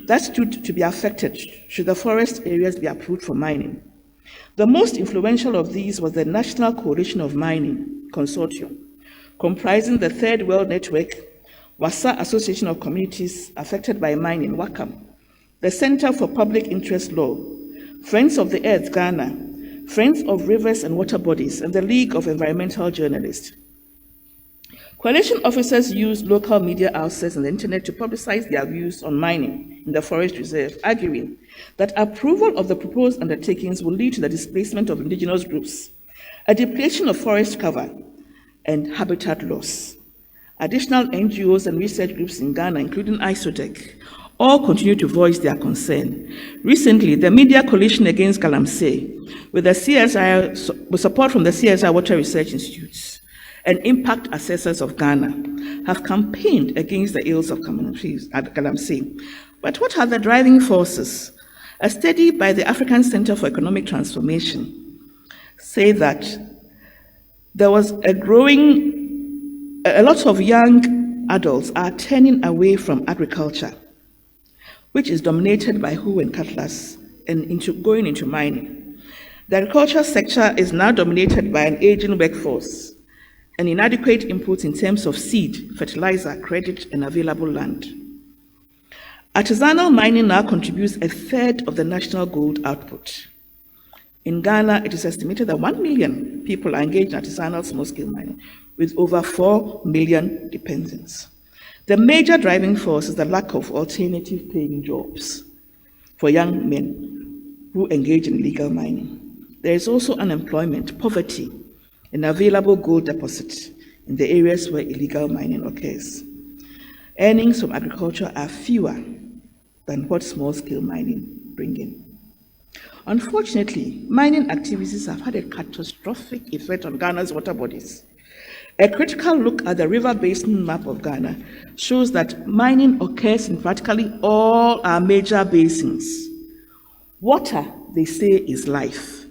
that stood to be affected should the forest areas be approved for mining. The most influential of these was the National Coalition of Mining Consortium, comprising the Third World Network, Wassa Association of Communities Affected by Mining, WACAM, the Center for Public Interest Law, Friends of the Earth Ghana, Friends of Rivers and Water Bodies, and the League of Environmental Journalists. Coalition officers used local media outlets and the internet to publicize their views on mining in the forest reserve, arguing that approval of the proposed undertakings will lead to the displacement of indigenous groups, a depletion of forest cover, and habitat loss. Additional NGOs and research groups in Ghana, including ISOTEC, all continue to voice their concern. Recently, the Media Coalition Against Galamsey, with support from the CSI Water Research Institutes, and impact assessors of Ghana, have campaigned against the ills of Galamsey. But what are the driving forces? A study by the African Center for Economic Transformation say that there was a lot of young adults are turning away from agriculture, which is dominated by hoe and cutlass, and going into mining. The agriculture sector is now dominated by an aging workforce and inadequate inputs in terms of seed, fertilizer, credit, and available land. Artisanal mining now contributes a third of the national gold output. In Ghana, it is estimated that 1 million people are engaged in artisanal small-scale mining, with over 4 million dependents. The major driving force is the lack of alternative paying jobs for young men who engage in illegal mining. There is also unemployment, poverty, and available gold deposits in the areas where illegal mining occurs. Earnings from agriculture are fewer than what small-scale mining bring in. Unfortunately, mining activities have had a catastrophic effect on Ghana's water bodies. A critical look at the river basin map of Ghana shows that mining occurs in practically all our major basins. Water, they say, is life.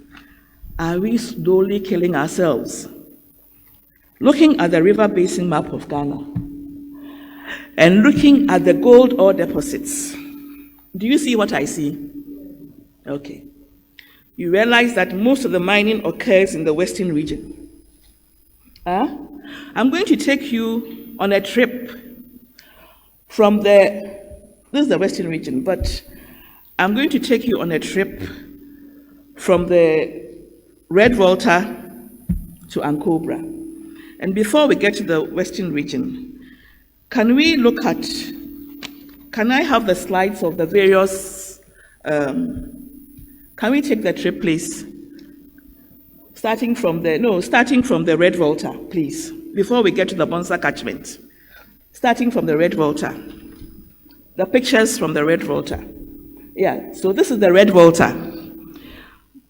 Are we slowly killing ourselves? Looking at the river basin map of Ghana and looking at the gold ore deposits, do you see what I see? Okay. You realize that most of the mining occurs in the western region. I'm going to take you on a trip from this is the western region, but I'm going to take you on a trip from the Red Volta to Ankobra. And before we get to the western region, can I have the slides of the various, can we take the trip, please? Starting from the Red Volta, please, before we get to the Bonsa catchment. Starting from the Red Volta. The pictures from the Red Volta. Yeah, so this is the Red Volta.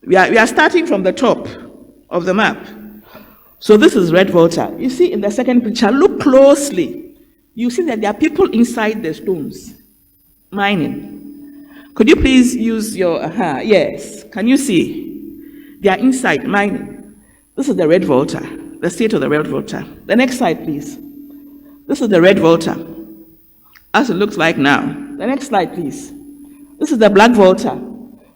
We are starting from the top of the map. So this is red Volta. You see in the second picture, look closely. You see that there are people inside the stones mining. Could you please use your, yes, can you see? They are inside mining. This is the red Volta, the state of the red Volta. The next slide, please. This is the red Volta, as it looks like now. The next slide, please. This is the black Volta.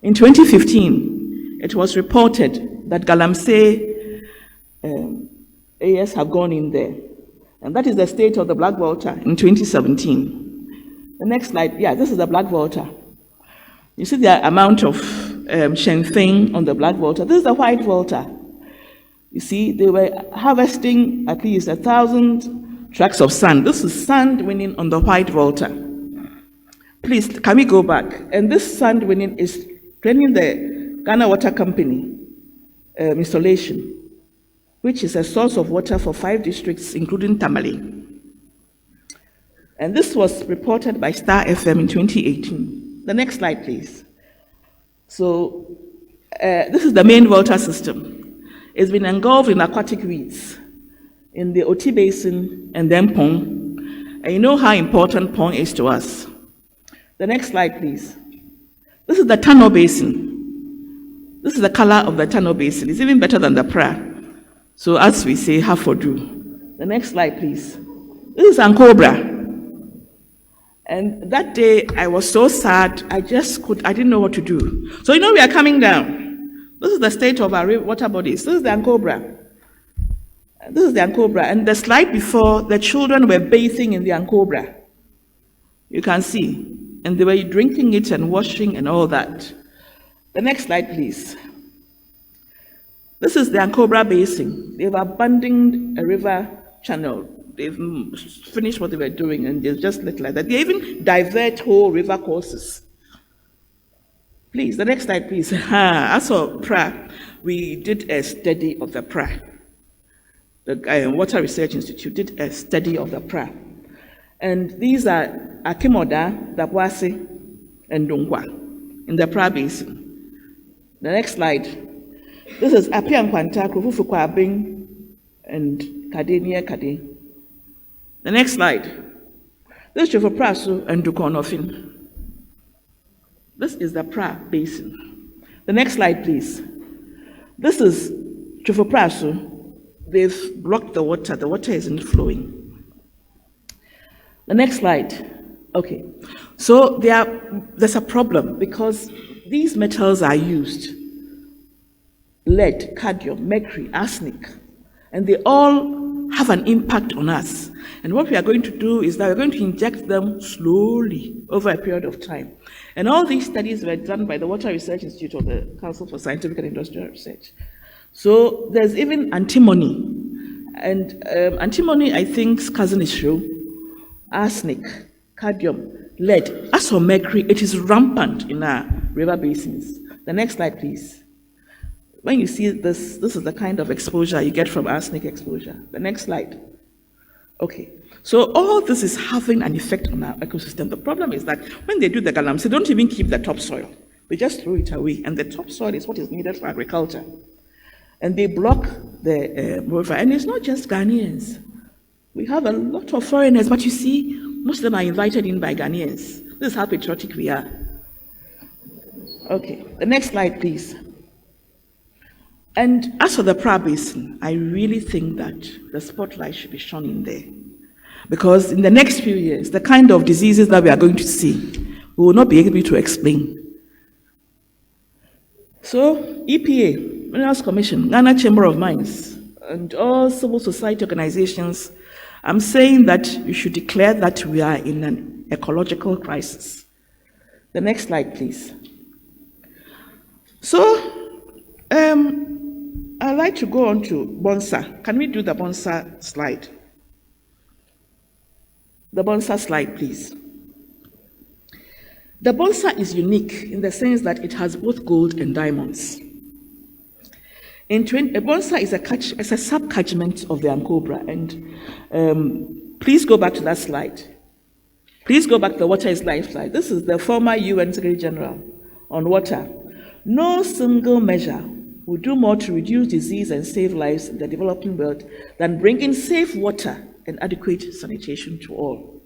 In 2015, it was reported that Galamsey AS have gone in there. And that is the state of the black Volta in 2017. The next slide, yeah, this is the black Volta. You see the amount of shenfeng on the black Volta. This is the white Volta. You see, they were harvesting at least 1,000 trucks of sand. This is sand winning on the white Volta. Please, can we go back? And this sand winning is training the Ghana Water Company installation, which is a source of water for 5 districts, including Tamale. And this was reported by Star FM in 2018. The next slide, please. So this is the main Volta system. It's been engulfed in aquatic weeds in the Oti Basin and then Pong. And you know how important Pong is to us. The next slide, please. This is the Tano Basin. This is the color of the Tano Basin. It's even better than the Pra. So as we say, Hafodu. The next slide, please. This is Ankobra. And that day, I was so sad, I didn't know what to do. So we are coming down. This is the state of our water bodies. This is the Ankobra. This is the Ankobra. And the slide before, the children were bathing in the Ankobra. You can see. And they were drinking it and washing and all that. The next slide, please. This is the Ankobra Basin. They've abandoned a river channel. They've finished what they were doing and they've just let like that. They even divert whole river courses. Please, the next slide, please. As for PRA, we did a study of the PRA. The Water Research Institute did a study of the PRA. And these are Akimoda, Dabwase, and Dongwa in the PRA Basin. The next slide. This is Apian Kwanta, Krufufukwa Bing, and Kade near Kade. The next slide. This is for Prasu and Dukonofin. This is the Pra Basin. The next slide, please. This is Chofoprasu. They've blocked the water. The water isn't flowing. The next slide. Okay. So there's a problem because these metals are used. Lead, cadmium, mercury, arsenic, and they all have an impact on us. And what we are going to do is that we're going to inject them slowly over a period of time. And all these studies were done by the Water Research Institute of the Council for Scientific and Industrial Research. So there's even antimony. And antimony, I think's cousin is true. Arsenic, cadmium, lead. As for mercury, it is rampant in our river basins. The next slide, please. When you see this, this is the kind of exposure you get from arsenic exposure. The next slide. Okay, so all this is having an effect on our ecosystem. The problem is that when they do the galamsey, they don't even keep the topsoil. They just throw it away, and the topsoil is what is needed for agriculture. And they block the river, and it's not just Ghanaians. We have a lot of foreigners, but you see, most of them are invited in by Ghanaians. This is how patriotic we are. Okay, the next slide, please. And as for the Pra Basin, I really think that the spotlight should be shone in there. Because in the next few years, the kind of diseases that we are going to see, we will not be able to explain. So, EPA, Minerals Commission, Ghana Chamber of Mines, and all civil society organizations, I'm saying that you should declare that we are in an ecological crisis. The next slide, please. So, I'd like to go on to Bonsa. Can we do the Bonsa slide? The Bonsa slide, please. The Bonsa is unique in the sense that it has both gold and diamonds. Bonsa is a sub-catchment of the Ankobra, and please go back to that slide. Please go back to the Water is Life slide. This is the former UN Secretary General on water. No single measure will do more to reduce disease and save lives in the developing world than bringing safe water and adequate sanitation to all.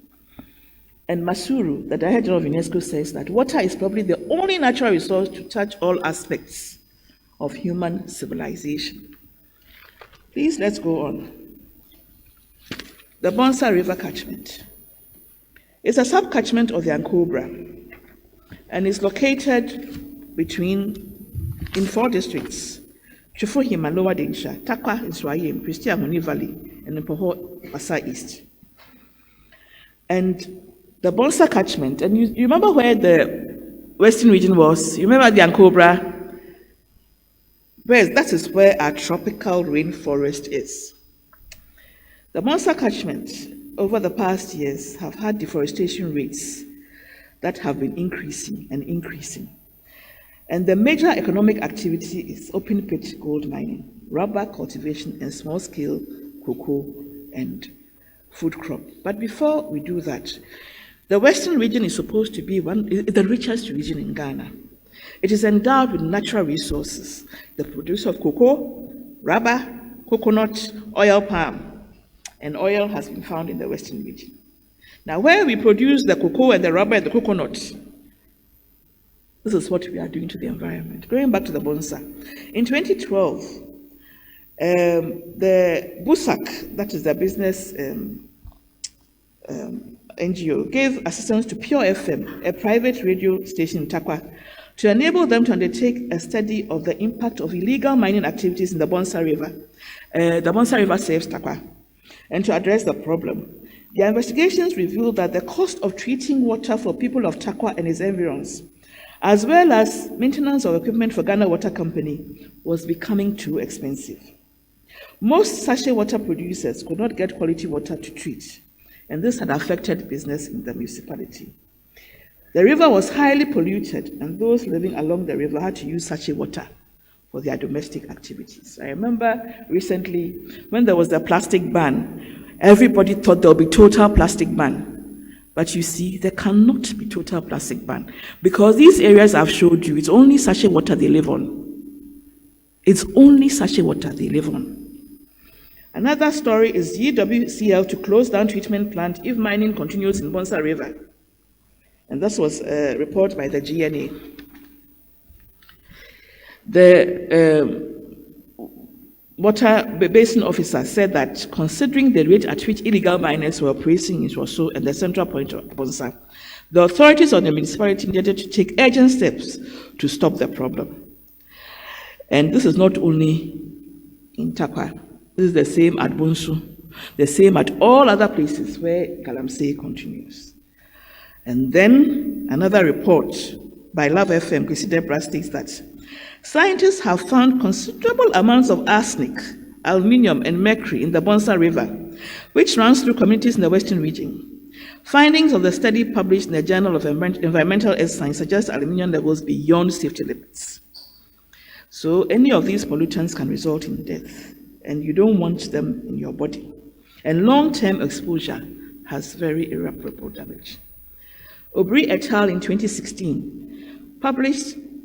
And Masuru, the director of UNESCO, says that water is probably the only natural resource to touch all aspects of human civilization. Please, let's go on. The Bonsa River catchment. It's a sub-catchment of the Ankobra and is located in 4 districts: Chufuhima, Lower Densha, Takwa, Inswayim, Pristia-Huni Valley, and Mpoho, Basa East. And the Bonsa catchment, and you remember where the Western region was? You remember the Ankobra? That is where our tropical rainforest is. The Bonsa catchment over the past years have had deforestation rates that have been increasing and increasing. And the major economic activity is open pit gold mining, rubber cultivation, and small-scale cocoa and food crop. But before we do that, the Western region is supposed to be the richest region in Ghana. It is endowed with natural resources, the produce of cocoa, rubber, coconut, oil palm, and oil has been found in the Western region. Now, where we produce the cocoa and the rubber and the coconut, this is what we are doing to the environment. Going back to the Bonsa, in 2012, the BUSAC, that is the business NGO, gave assistance to Pure FM, a private radio station in Takwa, to enable them to undertake a study of the impact of illegal mining activities in the Bonsa River. The Bonsa River saves Takwa, and to address the problem. Their investigations revealed that the cost of treating water for people of Takwa and its environs, as well as maintenance of equipment for Ghana Water Company, was becoming too expensive. Most sachet water producers could not get quality water to treat, and this had affected business in the municipality. The river was highly polluted, and those living along the river had to use sachet water for their domestic activities. I remember recently when there was the plastic ban, everybody thought there would be total plastic ban. But you see, there cannot be total plastic ban because these areas I've showed you, it's only sachet water they live on. It's only sachet water they live on. Another story is GWCL to close down treatment plant if mining continues in Bonsa River. And this was a report by the GNA. The water basin officer said that considering the rate at which illegal miners were operating in Rosso and the central point of Bonsa, the authorities of the municipality needed to take urgent steps to stop the problem. And this is not only in Takwa. This is the same at Bonsu, the same at all other places where Galamsey continues. And then another report by Love FM, Chrissy Debra, states that scientists have found considerable amounts of arsenic, aluminium, and mercury in the Bonsa River, which runs through communities in the Western region. Findings of the study published in the Journal of Environmental Earth Science suggest aluminium levels beyond safety limits. So any of these pollutants can result in death, and you don't want them in your body. And long-term exposure has very irreparable damage. Aubry et al. In 2016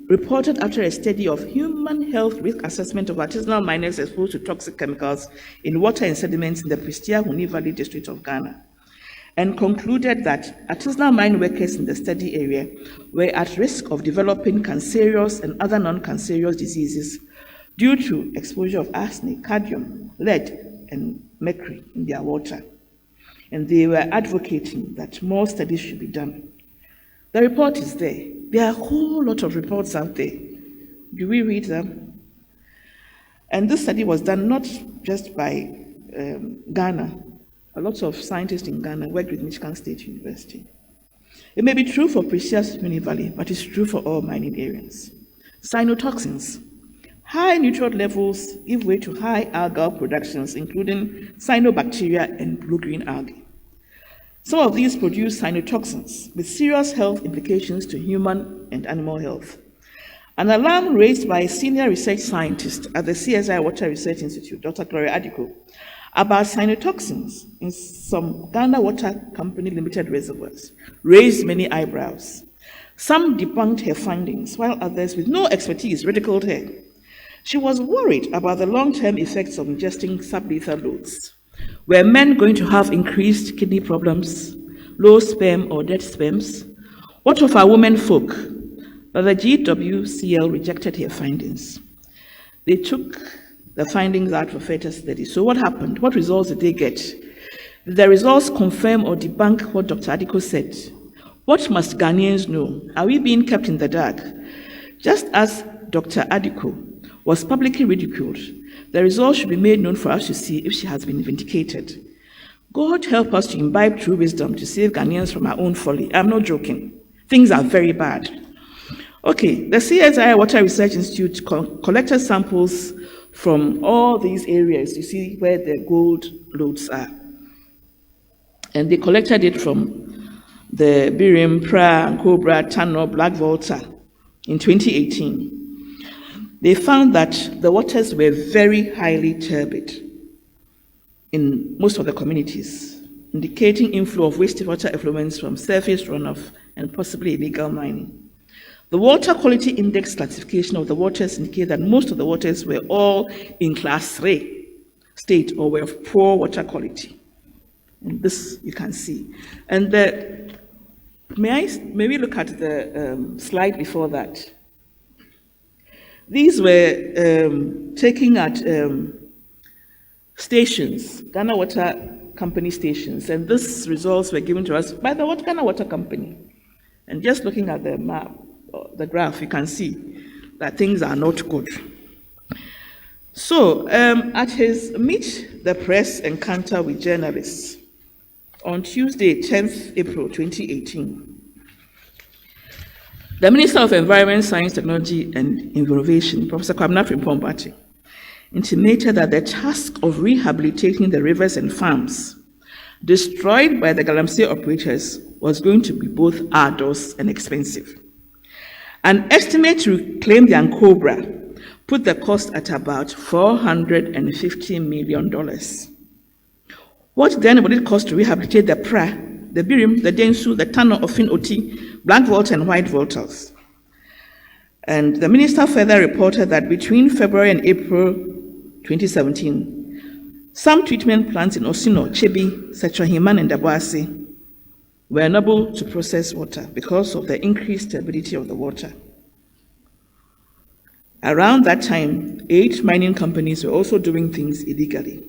reported after a study of human health risk assessment of artisanal miners exposed to toxic chemicals in water and sediments in the Pristia-Huni Valley district of Ghana, and concluded that artisanal mine workers in the study area were at risk of developing cancerous and other non-cancerous diseases due to exposure of arsenic, cadmium, lead, and mercury in their water. And they were advocating that more studies should be done. The report is there. There are a whole lot of reports out there. Do we read them? And this study was done not just by Ghana. A lot of scientists in Ghana worked with Michigan State University. It may be true for Pristia-Huni Valley, but it's true for all mining areas. Cyanotoxins. High nutrient levels give way to high algal productions, including cyanobacteria and blue-green algae. Some of these produce cyanotoxins with serious health implications to human and animal health. An alarm raised by a senior research scientist at the CSI Water Research Institute, Dr. Gloria Adiko, about cyanotoxins in some Ghana Water Company Limited reservoirs raised many eyebrows. Some debunked her findings, while others with no expertise ridiculed her. She was worried about the long-term effects of ingesting sublethal loads. Were men going to have increased kidney problems, low sperm or dead sperms? What of our women folk? But the GWCL rejected her findings. They took the findings out for further study. So what happened? What results did they get? Did the results confirm or debunk what Dr. Adiko said? What must Ghanaians know? Are we being kept in the dark? Just as Dr. Adiko was publicly ridiculed, the results should be made known for us to see if she has been vindicated. God help us to imbibe true wisdom to save Ghanaians from our own folly. I'm not joking. Things are very bad. Okay, the CSI Water Research Institute collected samples from all these areas. You see where the gold loads are. And they collected it from the Birim, Pra, Cobra, Tano, Black Volta in 2018. They found that the waters were very highly turbid in most of the communities, indicating inflow of wastewater effluents from surface runoff and possibly illegal mining. The water quality index classification of the waters indicate that most of the waters were all in class 3 state or were of poor water quality. And this you can see. And may we look at the slide before that? These were taken at stations, Ghana Water Company stations, and these results were given to us by the Ghana Water Company. And just looking at the map, the graph, you can see that things are not good. So, at his Meet the Press encounter with journalists on Tuesday, 10th April 2018, the Minister of Environment, Science, Technology and Innovation, Professor Kwabena Frimpong-Boateng, intimated that the task of rehabilitating the rivers and farms destroyed by the Galamsey operators was going to be both arduous and expensive. An estimate to reclaim the Ancobra put the cost at about $450 million. What then would it cost to rehabilitate the Pra, the Birim, the Densu, the Tano, Ofin Oti, Black Volta and White Voltas? And the minister further reported that between February and April 2017, some treatment plants in Osino, Chebi, Setrahiman and Daboase were unable to process water because of the increased turbidity of the water. Around that time, 8 mining companies were also doing things illegally.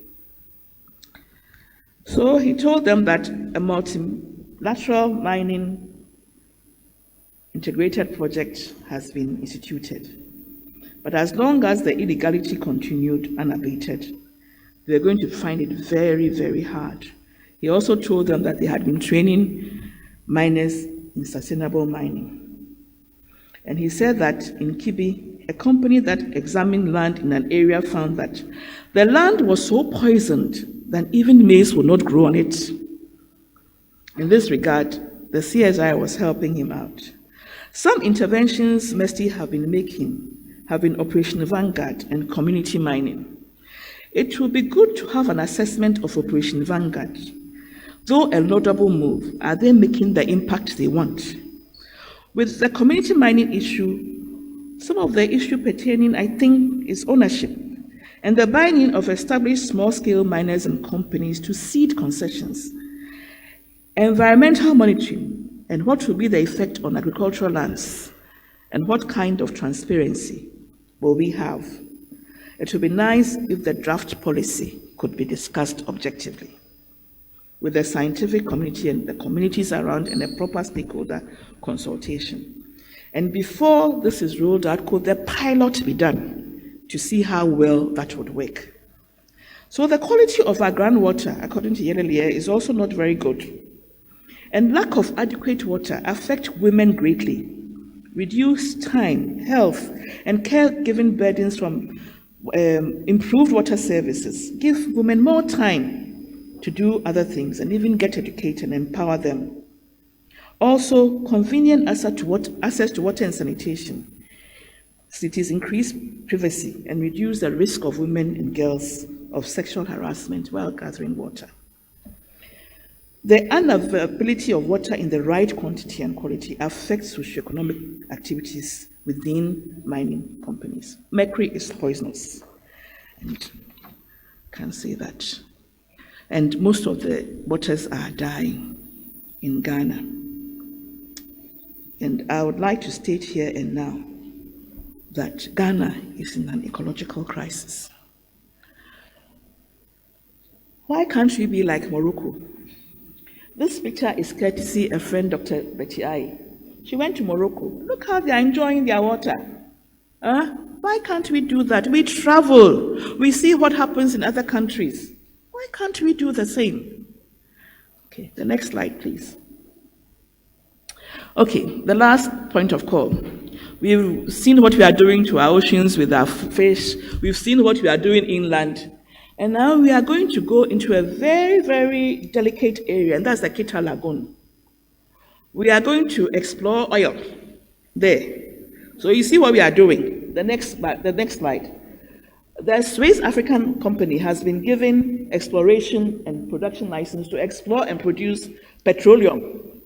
So he told them that a multilateral mining integrated project has been instituted. But as long as the illegality continued unabated, they were going to find it very, very hard. He also told them that they had been training miners in sustainable mining. And he said that in Kibi, a company that examined land in an area found that the land was so poisoned that even maize would not grow on it. In this regard, the CSI was helping him out. Some interventions Mesty have been making have been Operation Vanguard and community mining. It will be good to have an assessment of Operation Vanguard. Though a laudable move, are they making the impact they want? With the community mining issue, some of the issue pertaining, I think, is ownership and the buy-in of established small-scale miners and companies to cede concessions, environmental monitoring, and what will be the effect on agricultural lands, and what kind of transparency will we have. It would be nice if the draft policy could be discussed objectively with the scientific community and the communities around and a proper stakeholder consultation. And before this is rolled out, could the pilot be done to see how well that would work? So the quality of our groundwater, according to Yelelia, is also not very good. And lack of adequate water affects women greatly. Reduce time, health, and caregiving burdens from improved water services. Give women more time to do other things and even get educated and empower them. Also, convenient access to water and sanitation. Cities increase privacy and reduce the risk of women and girls of sexual harassment while gathering water. The unavailability of water in the right quantity and quality affects socioeconomic activities within mining companies. Mercury is poisonous, and you can see that. And most of the waters are dying in Ghana. And I would like to state here and now that Ghana is in an ecological crisis. Why can't we be like Morocco? This picture is courtesy of friend Dr. Betty I. She went to Morocco. Look how they are enjoying their water. Why can't we do that? We travel. We see what happens in other countries. Why can't we do the same? Okay, the next slide, please. Okay, the last point of call. We've seen what we are doing to our oceans with our fish. We've seen what we are doing inland. And now we are going to go into a very, very delicate area, and that's the Kita Lagoon. We are going to explore oil there. So you see what we are doing. The next slide. The Swiss African company has been given exploration and production license to explore and produce petroleum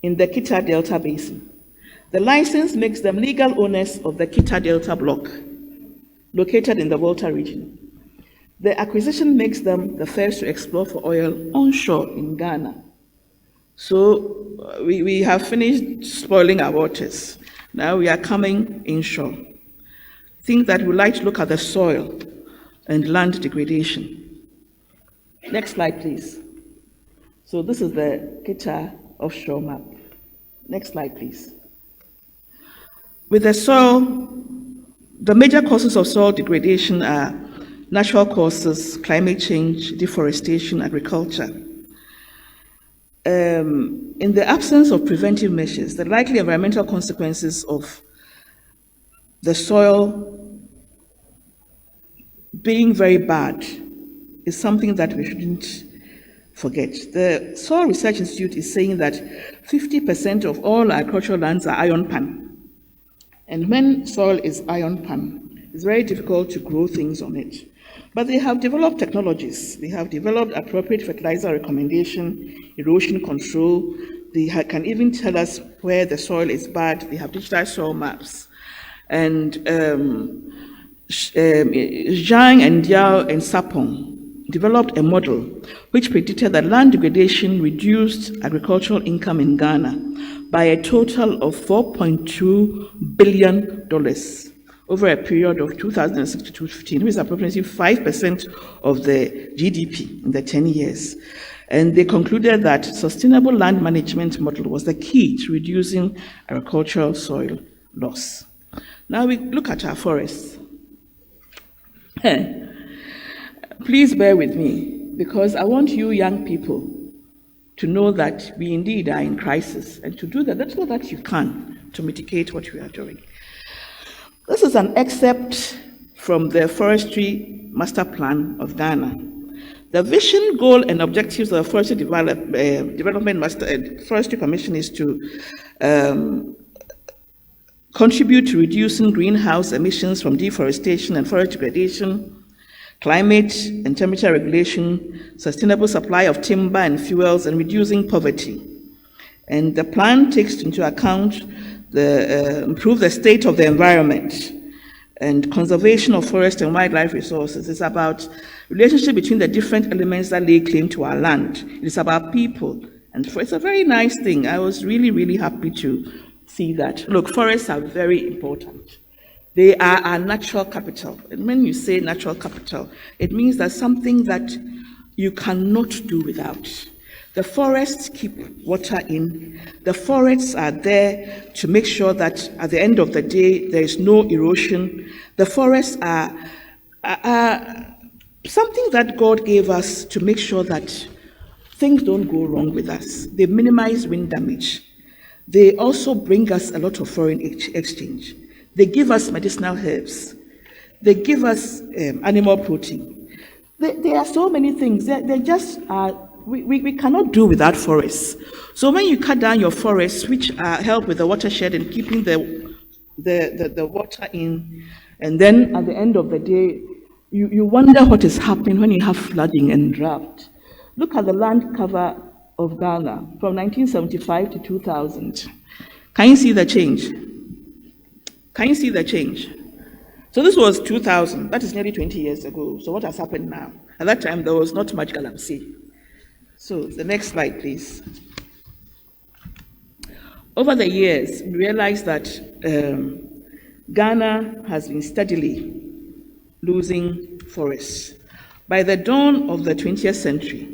in the Kita Delta Basin. The license makes them legal owners of the Kita Delta block, located in the Volta region. The acquisition makes them the first to explore for oil onshore in Ghana. So we have finished spoiling our waters. Now we are coming inshore. I think that we'd like to look at the soil and land degradation. Next slide, please. So this is the Kita offshore map. Next slide, please. With the soil, the major causes of soil degradation are natural causes, climate change, deforestation, agriculture. In the absence of preventive measures, the likely environmental consequences of the soil being very bad is something that we shouldn't forget. The Soil Research Institute is saying that 50% of all agricultural lands are iron pan. And when soil is iron pan, it's very difficult to grow things on it. But they have developed technologies. They have developed appropriate fertilizer recommendation, erosion control. They can even tell us where the soil is bad. They have digital soil maps. And Zhang and Diao and Sapong developed a model which predicted that land degradation reduced agricultural income in Ghana by a total of $4.2 billion over a period of 2006 to 2015, which is approximately 5% of the GDP in the 10 years. And they concluded that sustainable land management model was the key to reducing agricultural soil loss. Now we look at our forests. Please bear with me, because I want you young people to know that we indeed are in crisis, and to do that, that's all that you can to mitigate what we are doing. This is an excerpt from the Forestry Master Plan of Ghana. The vision, goal, and objectives of the Forestry Development Forestry Commission is to contribute to reducing greenhouse emissions from deforestation and forest degradation, climate and temperature regulation, sustainable supply of timber and fuels, and reducing poverty. And the plan takes into account improve the state of the environment and conservation of forest and wildlife resources. It's about relationship between the different elements that lay claim to our land. It's about people. And it's a very nice thing. I was really, really happy to see that. Look, forests are very important. They are our natural capital. And when you say natural capital, it means that something that you cannot do without. The forests keep water in. The forests are there to make sure that at the end of the day, there is no erosion. The forests are something that God gave us to make sure that things don't go wrong with us. They minimize wind damage. They also bring us a lot of foreign exchange. They give us medicinal herbs. They give us animal protein. There are so many things. They just are. We cannot do without forests. So when you cut down your forests, which help with the watershed and keeping the water in, and then at the end of the day, you wonder what is happening when you have flooding and drought. Look at the land cover of Ghana from 1975 to 2000. Can you see the change? Can you see the change? So this was 2000, that is nearly 20 years ago. So what has happened now? At that time, there was not much galamsey. So the next slide, please. Over the years, we realized that Ghana has been steadily losing forests. By the dawn of the 20th century,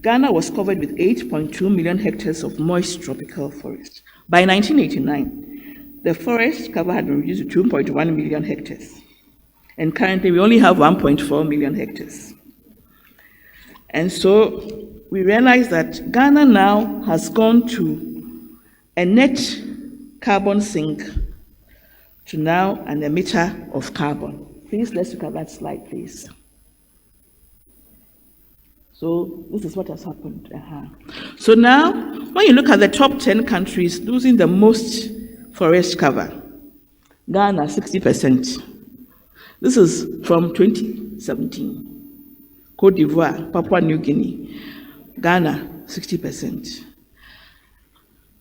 Ghana was covered with 8.2 million hectares of moist tropical forest. By 1989, the forest cover had been reduced to 2.1 million hectares. And currently, we only have 1.4 million hectares. And so we realized that Ghana now has gone to a net carbon sink to now an emitter of carbon. Please, let's look at that slide, please. So this is what has happened. So now, when you look at the top 10 countries losing the most forest cover, Ghana, 60%. This is from 2017. Cote d'Ivoire, Papua New Guinea, Ghana, 60%.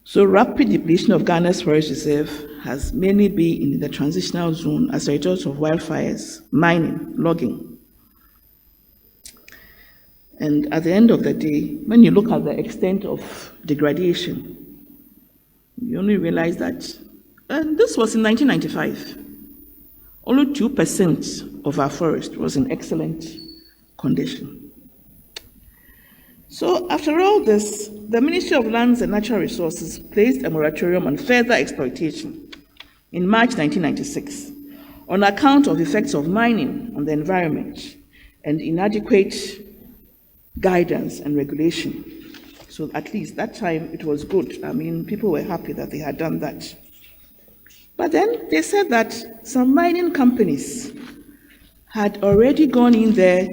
So rapid depletion of Ghana's forest reserve has mainly been in the transitional zone as a result of wildfires, mining, logging. And at the end of the day, when you look at the extent of degradation, you only realize that, and this was in 1995, only 2% of our forest was in excellent condition. So after all this, the Ministry of Lands and Natural Resources placed a moratorium on further exploitation in March 1996 on account of effects of mining on the environment and inadequate guidance and regulation. So at least that time it was good. I mean, people were happy that they had done that. But then they said that some mining companies had already gone in there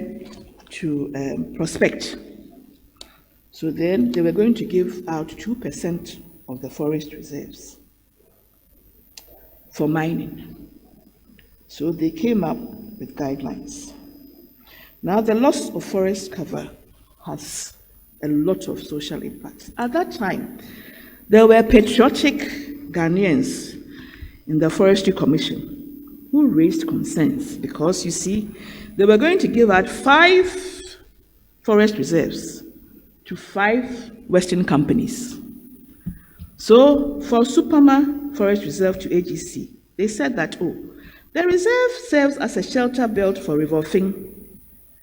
to prospect. So then they were going to give out 2% of the forest reserves for mining. So they came up with guidelines. Now the loss of forest cover has a lot of social impacts. At that time, there were patriotic Ghanaians in the Forestry Commission who raised concerns because, you see, they were going to give out 5 forest reserves to 5 Western companies. So for Supama Forest Reserve to AGC, they said that, the reserve serves as a shelter belt for River Fing,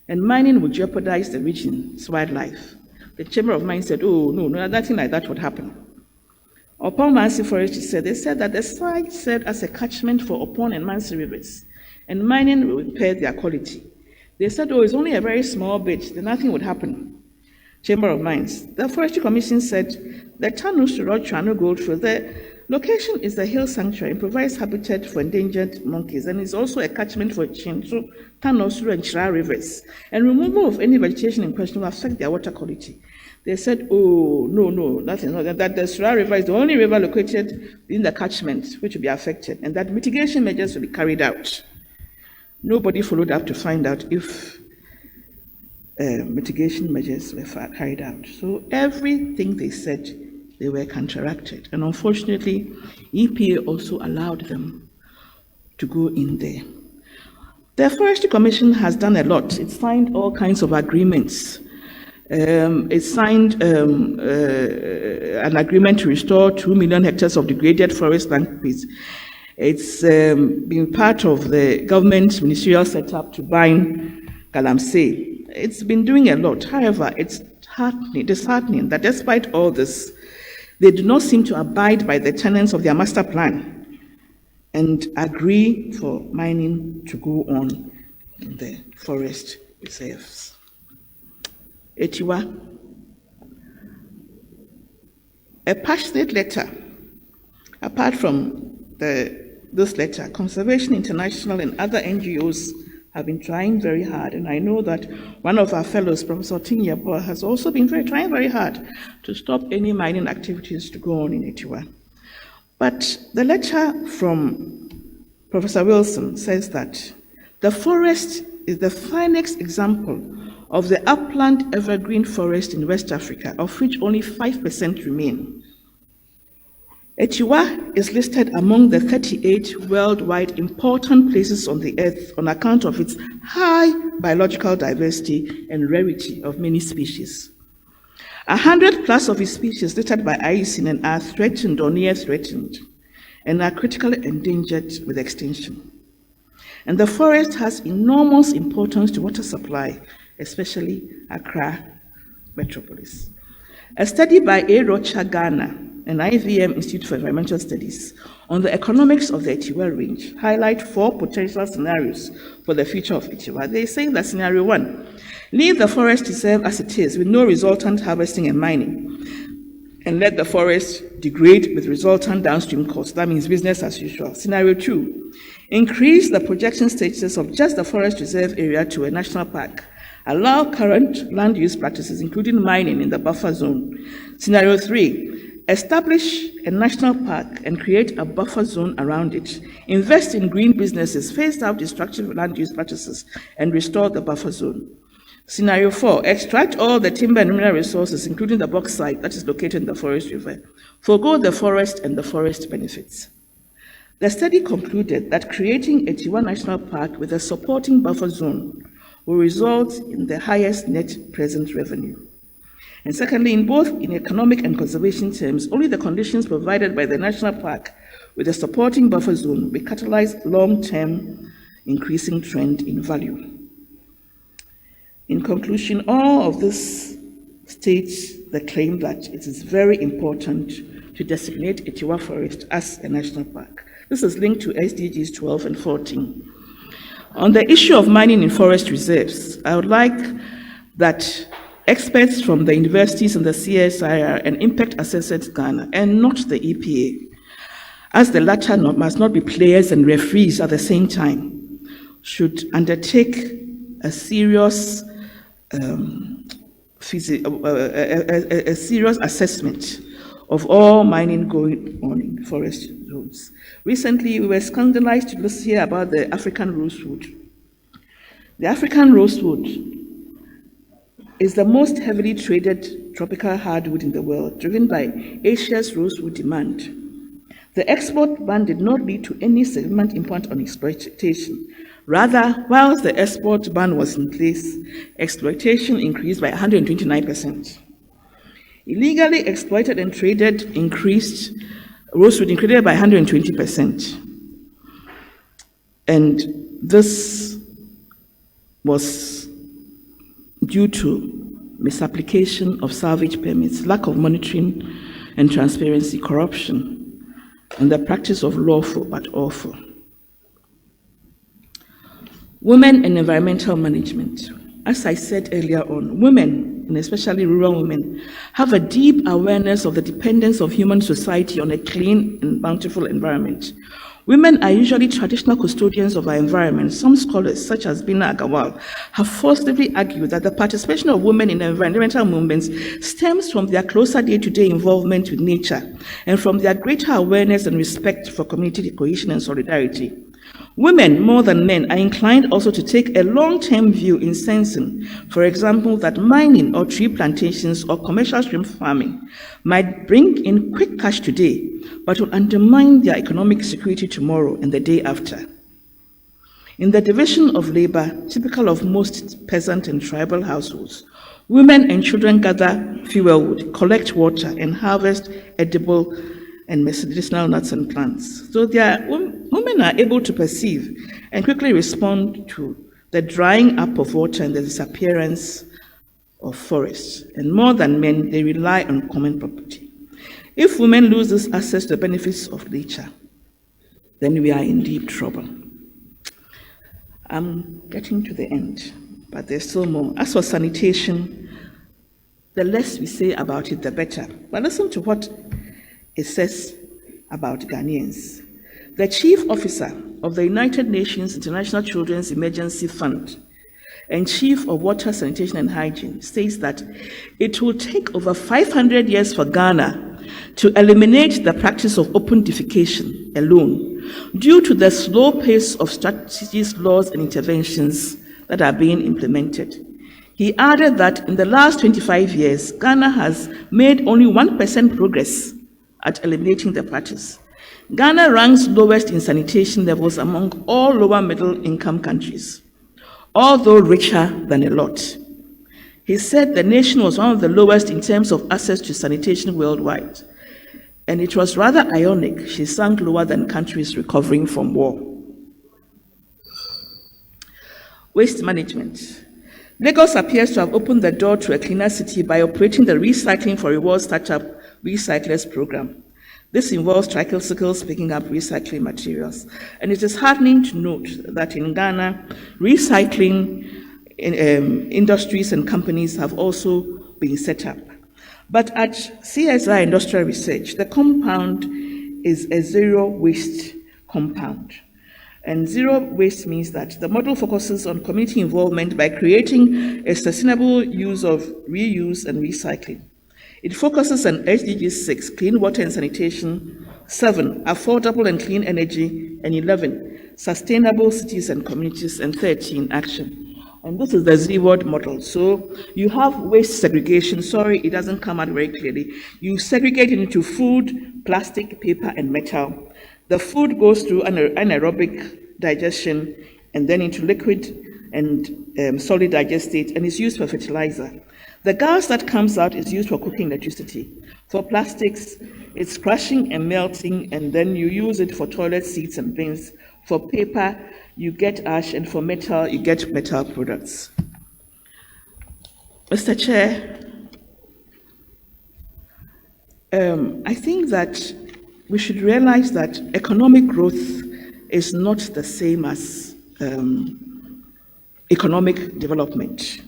and mining would jeopardize the region's wildlife. The Chamber of Mines said, no, nothing like that would happen. Upon Mansi Forestry said, they said that the site served as a catchment for Upon and Mansi rivers, and mining will impair their quality. They said, it's only a very small bit, then nothing would happen. Chamber of Mines. The Forestry Commission said, the tunnels to Rochano Goldfield, the location is the hill sanctuary and provides habitat for endangered monkeys, and is also a catchment for Chinsu, Tanosuru, and Chira rivers. And removal of any vegetation in question will affect their water quality. They said, no, nothing. That the Chira River is the only river located in the catchment which will be affected, and that mitigation measures will be carried out. Nobody followed up to find out if mitigation measures were carried out. So everything they said, they were counteracted. And unfortunately, EPA also allowed them to go in there. The Forestry Commission has done a lot. It signed all kinds of agreements. It signed an agreement to restore 2 million hectares of degraded forest land space. It's been part of the government ministerial setup to bind galamsey. It's been doing a lot. However, it's disheartening that despite all this, they do not seem to abide by the tenets of their master plan and agree for mining to go on in the forest reserves. Etiwa, a passionate letter. Apart from this letter, Conservation International and other NGOs have been trying very hard, and I know that one of our fellows, Professor Tinyapo, has also been trying very hard to stop any mining activities to go on in Etiwa. But the letter from Professor Wilson says that the forest is the finest example of the upland evergreen forest in West Africa, of which only 5% remain. Entsua is listed among the 38 worldwide important places on the earth on account of its high biological diversity and rarity of many species. 100+ of its species listed by IUCN are threatened or near threatened and are critically endangered with extinction. And the forest has enormous importance to water supply, especially Accra metropolis. A study by A. Rocha, Ghana, and IVM Institute for Environmental Studies on the economics of the Entsua range highlight 4 potential scenarios for the future of Entsua. They say that scenario 1, leave the forest reserve as it is with no resultant harvesting and mining, and let the forest degrade with resultant downstream costs. That means business as usual. Scenario 2, increase the projection status of just the forest reserve area to a national park. Allow current land use practices, including mining, in the buffer zone. Scenario 3, establish a national park and create a buffer zone around it. Invest in green businesses, phase out destructive land use practices, and restore the buffer zone. Scenario 4, extract all the timber and mineral resources, including the bauxite that is located in the forest river. Forgo the forest and the forest benefits. The study concluded that creating Entsua National Park with a supporting buffer zone will result in the highest net present revenue. And secondly, in both in economic and conservation terms, only the conditions provided by the national park with a supporting buffer zone will catalyze long-term increasing trend in value. In conclusion, all of this states the claim that it is very important to designate Entsua Forest as a national park. This is linked to SDGs 12 and 14. On the issue of mining in forest reserves, I would like that experts from the universities and the CSIR and impact assessors Ghana, and not the EPA, as the latter must not be players and referees at the same time, should undertake a serious assessment of all mining going on in forest zones. Recently, we were scandalized to hear about the African rosewood. The African rosewood is the most heavily traded tropical hardwood in the world, driven by Asia's rosewood demand. The export ban did not lead to any significant impact on exploitation. Rather, whilst the export ban was in place, exploitation increased by 129%. Illegally exploited and traded rosewood increased by 120%. And this was due to misapplication of salvage permits, lack of monitoring and transparency, corruption, and the practice of lawful but awful. Women and environmental management. As I said earlier on, women, and especially rural women, have a deep awareness of the dependence of human society on a clean and bountiful environment. Women are usually traditional custodians of our environment. Some scholars, such as Bina Agawal, have forcibly argued that the participation of women in environmental movements stems from their closer day-to-day involvement with nature and from their greater awareness and respect for community cohesion and solidarity. Women, more than men, are inclined also to take a long-term view in sensing, for example, that mining or tree plantations or commercial shrimp farming might bring in quick cash today, but will undermine their economic security tomorrow and the day after. In the division of labor, typical of most peasant and tribal households, women and children gather fuel wood, collect water, and harvest edible and medicinal nuts and plants. So women are able to perceive and quickly respond to the drying up of water and the disappearance of forests. And more than men, they rely on common property. If women lose this access to the benefits of nature, then we are in deep trouble. I'm getting to the end, but there's still more. As for sanitation, the less we say about it, the better. But listen to what it says about Ghanaians. The chief officer of the United Nations International Children's Emergency Fund and chief of water, sanitation and hygiene states that it will take over 500 years for Ghana to eliminate the practice of open defecation alone due to the slow pace of strategies, laws and interventions that are being implemented. He added that in the last 25 years, Ghana has made only 1% progress at eliminating the practice. Ghana ranks lowest in sanitation levels among all lower middle income countries, although richer than a lot. He said the nation was one of the lowest in terms of access to sanitation worldwide, and it was rather ironic she sank lower than countries recovering from war. Waste management. Lagos appears to have opened the door to a cleaner city by operating the Recycling for Rewards Startup Recyclers program. This involves tricycles picking up recycling materials. And it is heartening to note that in Ghana, recycling industries and companies have also been set up. But at CSI Industrial Research, the compound is a zero waste compound. And zero waste means that the model focuses on community involvement by creating a sustainable use of reuse and recycling. It focuses on SDG 6, clean water and sanitation, 7, affordable and clean energy, and 11, sustainable cities and communities, and 13, action. And this is the Z-word model. So you have waste segregation. Sorry, it doesn't come out very clearly. You segregate it into food, plastic, paper, and metal. The food goes through anaerobic digestion and then into liquid and solid digestate, and is used for fertilizer. The gas that comes out is used for cooking electricity. For plastics, it's crushing and melting, and then you use it for toilet seats and bins. For paper, you get ash, and for metal, you get metal products. Mr. Chair, I think that we should realize that economic growth is not the same as economic development.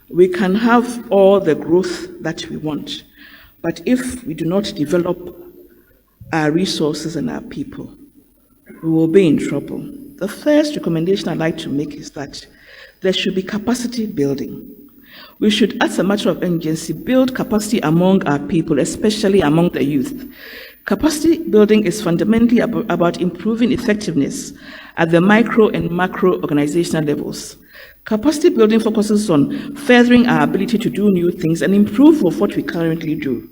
We can have all the growth that we want, but if we do not develop our resources and our people, we will be in trouble. The first recommendation I'd like to make is that there should be capacity building. We should, as a matter of urgency, build capacity among our people, especially among the youth. Capacity building is fundamentally about improving effectiveness at the micro and macro organizational levels. Capacity building focuses on furthering our ability to do new things and improve of what we currently do.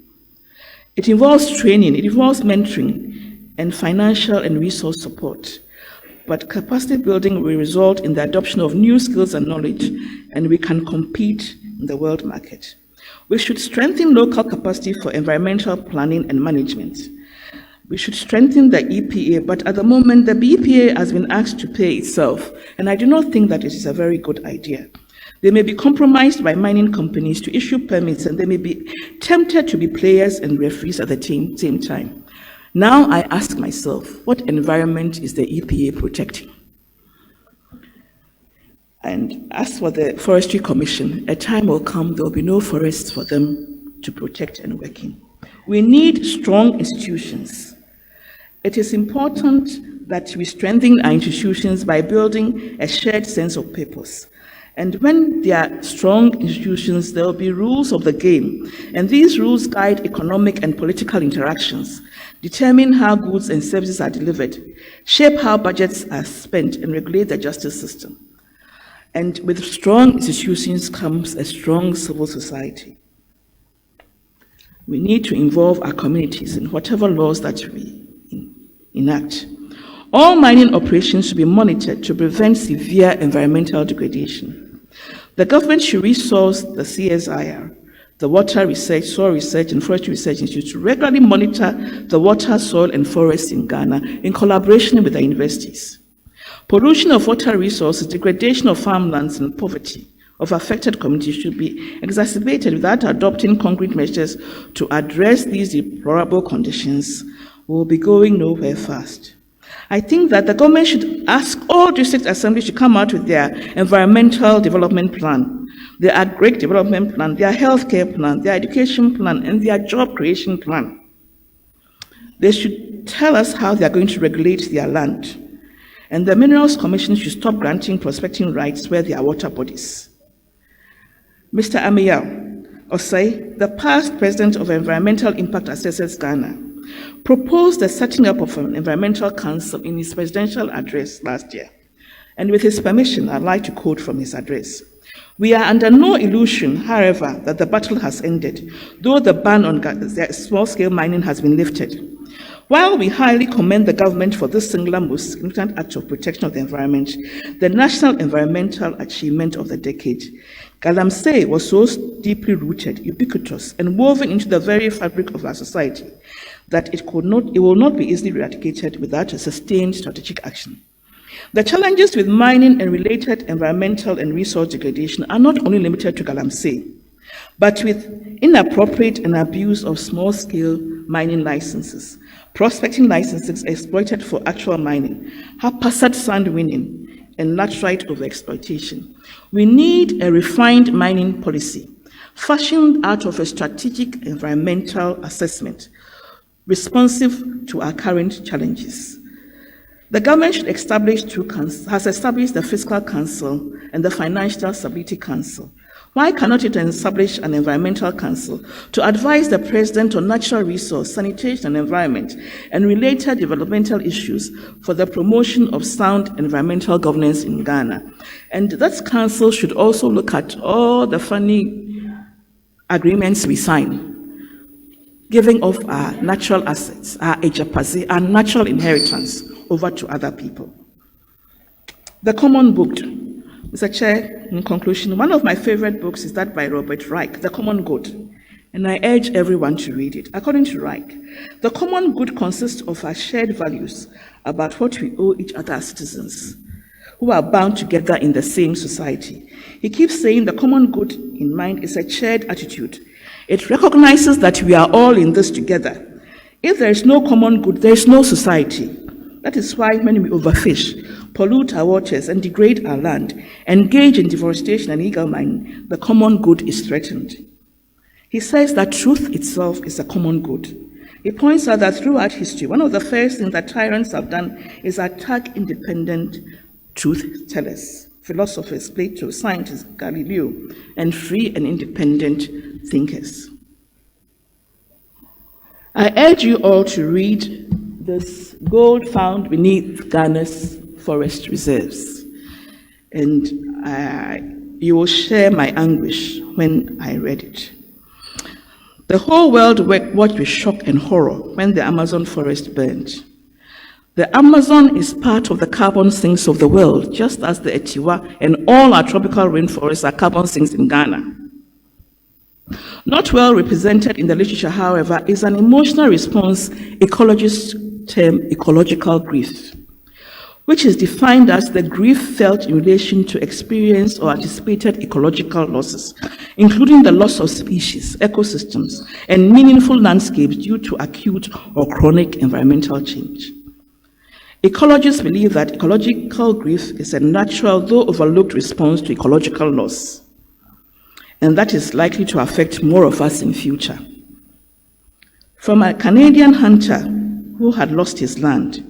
It involves training, it involves mentoring, and financial and resource support. But capacity building will result in the adoption of new skills and knowledge, and we can compete in the world market. We should strengthen local capacity for environmental planning and management. We should strengthen the EPA, but at the moment, the EPA has been asked to pay itself, and I do not think that it is a very good idea. They may be compromised by mining companies to issue permits, and they may be tempted to be players and referees at the same time. Now I ask myself, what environment is the EPA protecting? And as for the Forestry Commission, a time will come, there will be no forests for them to protect and work in. We need strong institutions. It is important that we strengthen our institutions by building a shared sense of purpose. And when there are strong institutions, there will be rules of the game. And these rules guide economic and political interactions, determine how goods and services are delivered, shape how budgets are spent, and regulate the justice system. And with strong institutions comes a strong civil society. We need to involve our communities in whatever laws that we enact. All mining operations should be monitored to prevent severe environmental degradation. The government should resource the CSIR, the Water Research, Soil Research, and Forestry Research Institute to regularly monitor the water, soil, and forests in Ghana in collaboration with the universities. Pollution of water resources, degradation of farmlands, and poverty of affected communities should be exacerbated without adopting concrete measures to address these deplorable conditions. We will be going nowhere fast. I think that the government should ask all district assemblies to come out with their environmental development plan, their agri development plan, their healthcare plan, their education plan, and their job creation plan. They should tell us how they are going to regulate their land. And the Minerals Commission should stop granting prospecting rights where there are water bodies. Mr. Ameyao Osei, the past president of Environmental Impact Assessors Ghana, proposed the setting up of an environmental council in his presidential address last year. And with his permission, I'd like to quote from his address. We are under no illusion, however, that the battle has ended, though the ban on small-scale mining has been lifted. While we highly commend the government for this singular most significant act of protection of the environment, the national environmental achievement of the decade, Galamsey was so deeply rooted, ubiquitous, and woven into the very fabric of our society that it will not be easily eradicated without a sustained strategic action. The challenges with mining and related environmental and resource degradation are not only limited to Galamsey, but with inappropriate and abuse of small-scale mining licenses, prospecting licenses exploited for actual mining, haphazard sand winning, and laterite overexploitation. We need a refined mining policy, fashioned out of a strategic environmental assessment, responsive to our current challenges. The government should has established the Fiscal Council and the Financial Stability Council. Why cannot it establish an environmental council to advise the president on natural resource, sanitation and environment, and related developmental issues for the promotion of sound environmental governance in Ghana? And that council should also look at all the funny agreements we sign, giving off our natural assets, our ejapasi, our natural inheritance over to other people. The Common Good. Mr. Chair, in conclusion, one of my favorite books is that by Robert Reich, The Common Good, and I urge everyone to read it. According to Reich, the common good consists of our shared values about what we owe each other as citizens who are bound together in the same society. He keeps saying the common good in mind is a shared attitude. It recognizes that we are all in this together. If there is no common good, there is no society. That is why when we overfish, pollute our waters, and degrade our land, engage in deforestation and illegal mining, the common good is threatened. He says that truth itself is a common good. He points out that throughout history, one of the first things that tyrants have done is attack independent truth tellers, philosophers, Plato, scientists, Galileo, and free and independent thinkers. I urge you all to read this gold found beneath Ghana's forest reserves. And you will share my anguish when I read it. The whole world watched with shock and horror when the Amazon forest burned. The Amazon is part of the carbon sinks of the world, just as the Etiwa and all our tropical rainforests are carbon sinks in Ghana. Not well represented in the literature, however, is an emotional response ecologists term ecological grief, which is defined as the grief felt in relation to experienced or anticipated ecological losses, including the loss of species, ecosystems, and meaningful landscapes due to acute or chronic environmental change. Ecologists believe that ecological grief is a natural, though overlooked, response to ecological loss, and that is likely to affect more of us in future. From a Canadian hunter who had lost his land,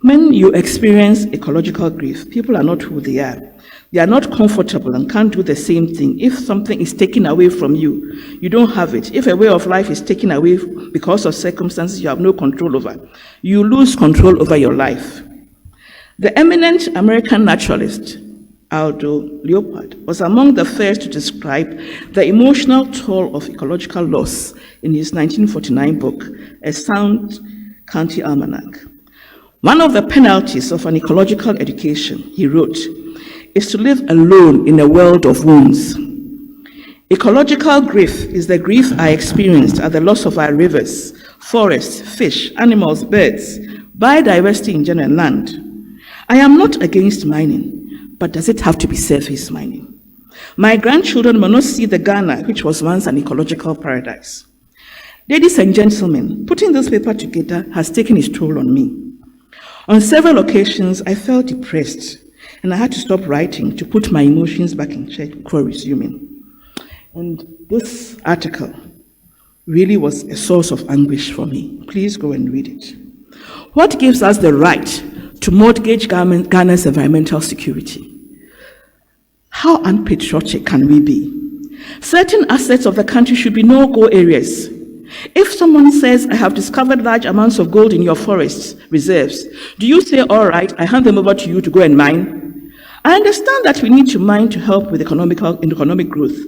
when you experience ecological grief, people are not who they are. They are not comfortable and can't do the same thing. If something is taken away from you, you don't have it. If a way of life is taken away because of circumstances you have no control over, you lose control over your life. The eminent American naturalist, Aldo Leopold, was among the first to describe the emotional toll of ecological loss in his 1949 book, A Sound County Almanac. One of the penalties of an ecological education, he wrote, is to live alone in a world of wounds. Ecological grief is the grief I experienced at the loss of our rivers, forests, fish, animals, birds, biodiversity in general, and land. I am not against mining, but does it have to be surface mining? My grandchildren will not see the Ghana, which was once an ecological paradise. Ladies and gentlemen, putting this paper together has taken its toll on me. On several occasions, I felt depressed, and I had to stop writing to put my emotions back in check before resuming. And this article really was a source of anguish for me. Please go and read it. What gives us the right to mortgage Ghana's environmental security? How unpatriotic can we be? Certain assets of the country should be no-go areas. If someone says, I have discovered large amounts of gold in your forests reserves, do you say, all right, I hand them over to you to go and mine? I understand that we need to mine to help with economic growth.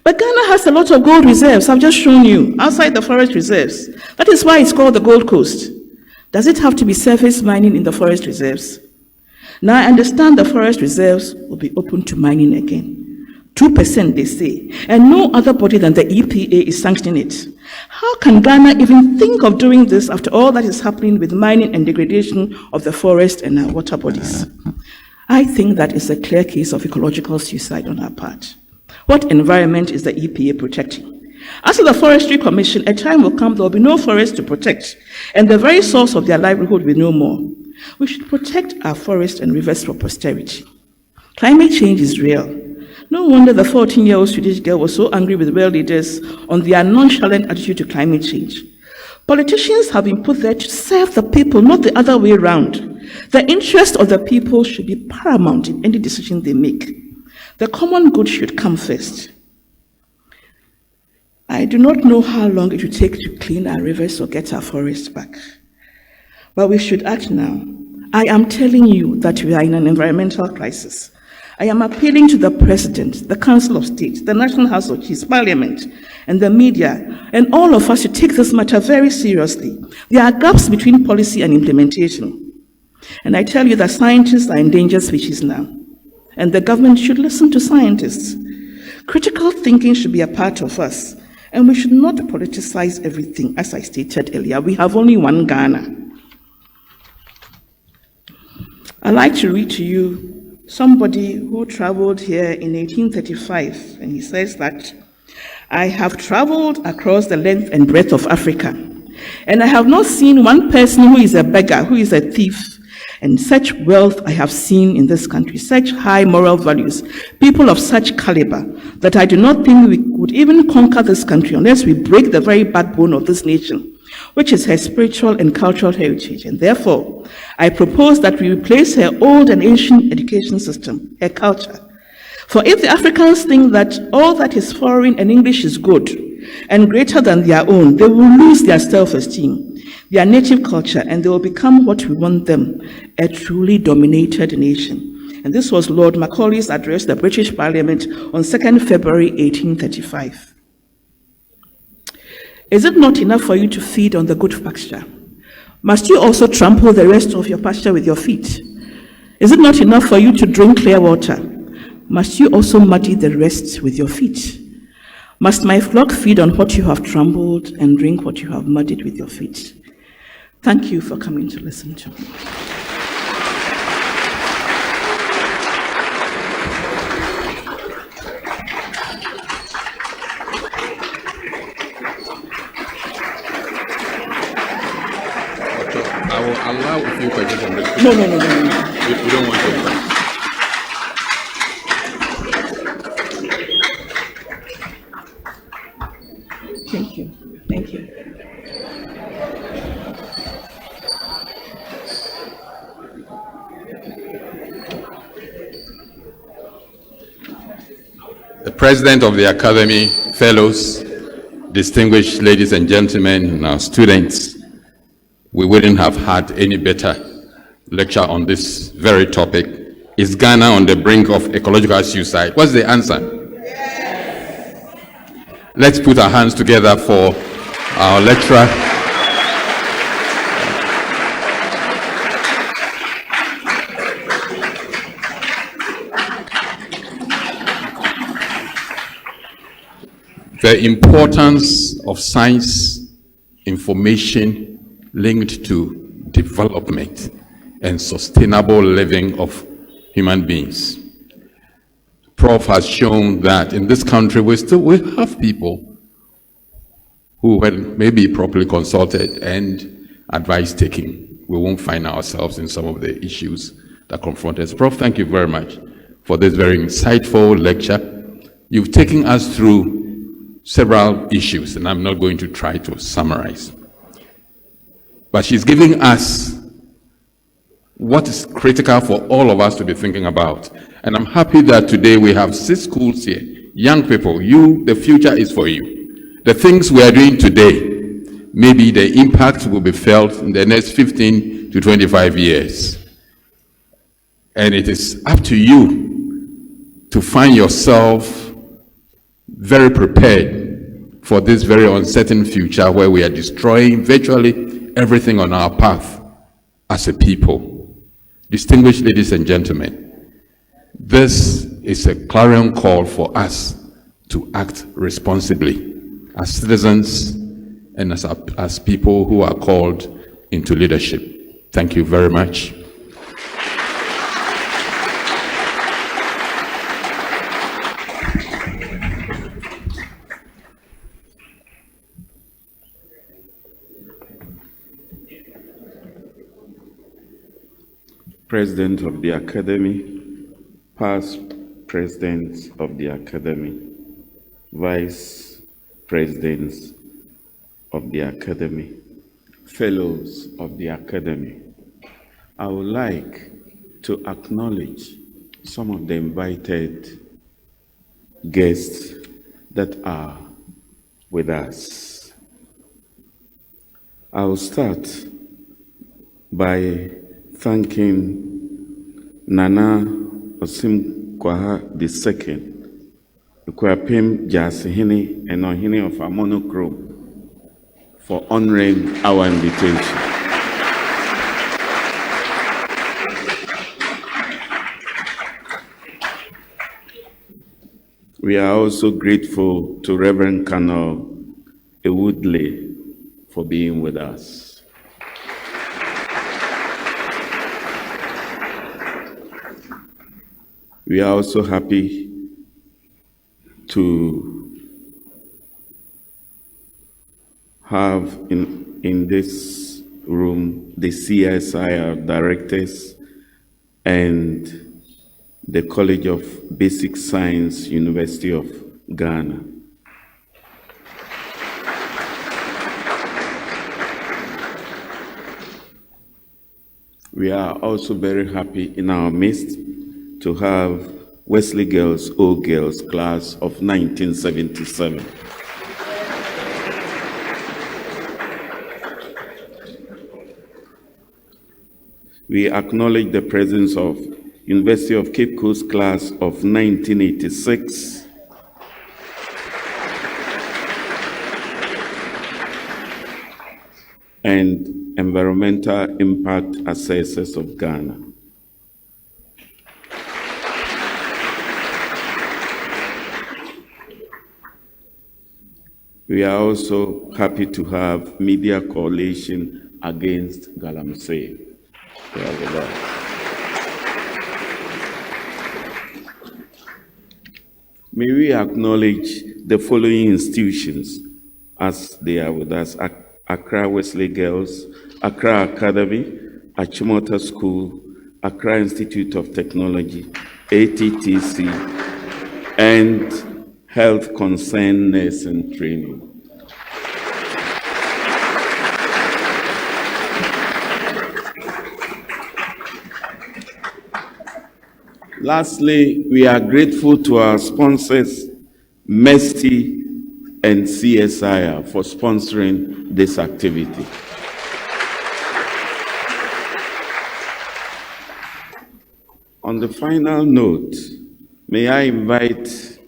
But Ghana has a lot of gold reserves, I've just shown you, outside the forest reserves. That is why it's called the Gold Coast. Does it have to be surface mining in the forest reserves? Now I understand the forest reserves will be open to mining again. 2% they say, and no other body than the EPA is sanctioning it. How can Ghana even think of doing this after all that is happening with mining and degradation of the forest and our water bodies? I think that is a clear case of ecological suicide on our part. What environment is the EPA protecting? As for the Forestry Commission, a time will come there will be no forest to protect, and the very source of their livelihood will be no more. We should protect our forests and rivers for posterity. Climate change is real. No wonder the 14-year-old Swedish girl was so angry with world leaders on their nonchalant attitude to climate change. Politicians have been put there to serve the people, not the other way around. The interest of the people should be paramount in any decision they make. The common good should come first. I do not know how long it will take to clean our rivers or get our forests back. But we should act now. I am telling you that we are in an environmental crisis. I am appealing to the President, the Council of State, the National House of Chiefs, Parliament, and the media, and all of us to take this matter very seriously. There are gaps between policy and implementation. And I tell you that scientists are endangered species now, and the government should listen to scientists. Critical thinking should be a part of us, and we should not politicize everything, as I stated earlier. We have only one Ghana. I'd like to read to you somebody who traveled here in 1835, and he says that, I have traveled across the length and breadth of Africa, and I have not seen one person who is a beggar, who is a thief, and such wealth I have seen in this country, such high moral values, people of such caliber, that I do not think we would even conquer this country unless we break the very backbone of this nation, which is her spiritual and cultural heritage. And therefore, I propose that we replace her old and ancient education system, her culture. For if the Africans think that all that is foreign and English is good and greater than their own, they will lose their self-esteem, their native culture, and they will become what we want them, a truly dominated nation. And this was Lord Macaulay's address to the British Parliament on 2nd February 1835. Is it not enough for you to feed on the good pasture? Must you also trample the rest of your pasture with your feet? Is it not enough for you to drink clear water? Must you also muddy the rest with your feet? Must my flock feed on what you have trampled and drink what you have muddied with your feet? Thank you for coming to listen to me. I will allow a few questions on this. No. We don't want to. Thank you. Thank you. The President of the Academy, fellows, distinguished ladies and gentlemen, and our students, we wouldn't have had any better lecture on this very topic. Is Ghana on the brink of ecological suicide? What's the answer? Yes. Let's put our hands together for our lecturer. The importance of science, information linked to development and sustainable living of human beings. Prof has shown that in this country we have people who, when maybe properly consulted and advice taking, we won't find ourselves in some of the issues that confront us. Prof, thank you very much for this very insightful lecture. You've taken us through several issues, and I'm not going to try to summarize. But she's giving us what is critical for all of us to be thinking about. And I'm happy that today we have 6 schools here. Young people, you, the future is for you. The things we are doing today, maybe the impact will be felt in the next 15 to 25 years. And it is up to you to find yourself very prepared for this very uncertain future where we are destroying virtually everything on our path as a people. Distinguished ladies and gentlemen, this is a clarion call for us to act responsibly as citizens and as people who are called into leadership. Thank you very much. President of the Academy, past presidents of the Academy, vice presidents of the Academy, fellows of the Academy, I would like to acknowledge some of the invited guests that are with us. I will start by thanking Nana Osimkwaha II, Kwapim Jasihini and Ohini of our monochrome, for honoring our invitation. We are also grateful to Reverend Colonel Ewudle for being with us. We are also happy to have in this room the CSIR directors and the College of Basic Science, University of Ghana. We are also very happy in our midst to have Wesley Girls, Old Girls class of 1977. We acknowledge the presence of University of Cape Coast class of 1986. And Environmental Impact Assessors of Ghana. We are also happy to have Media Coalition Against Galamsey. May we acknowledge the following institutions as they are with us: Accra Wesley Girls, Accra Academy, Achimota School, Accra Institute of Technology, ATTC, and Health Concern Nursing Training. Lastly, we are grateful to our sponsors, MESTI and CSIR, for sponsoring this activity. On the final note, may I invite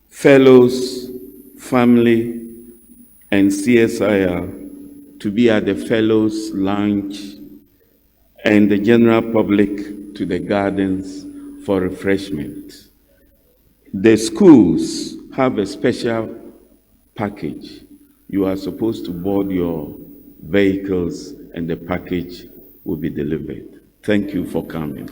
fellows, family, and CSIR to be at the fellows' lounge and the general public to the gardens for refreshment. The schools have a special package. You are supposed to board your vehicles and the package will be delivered. Thank you for coming.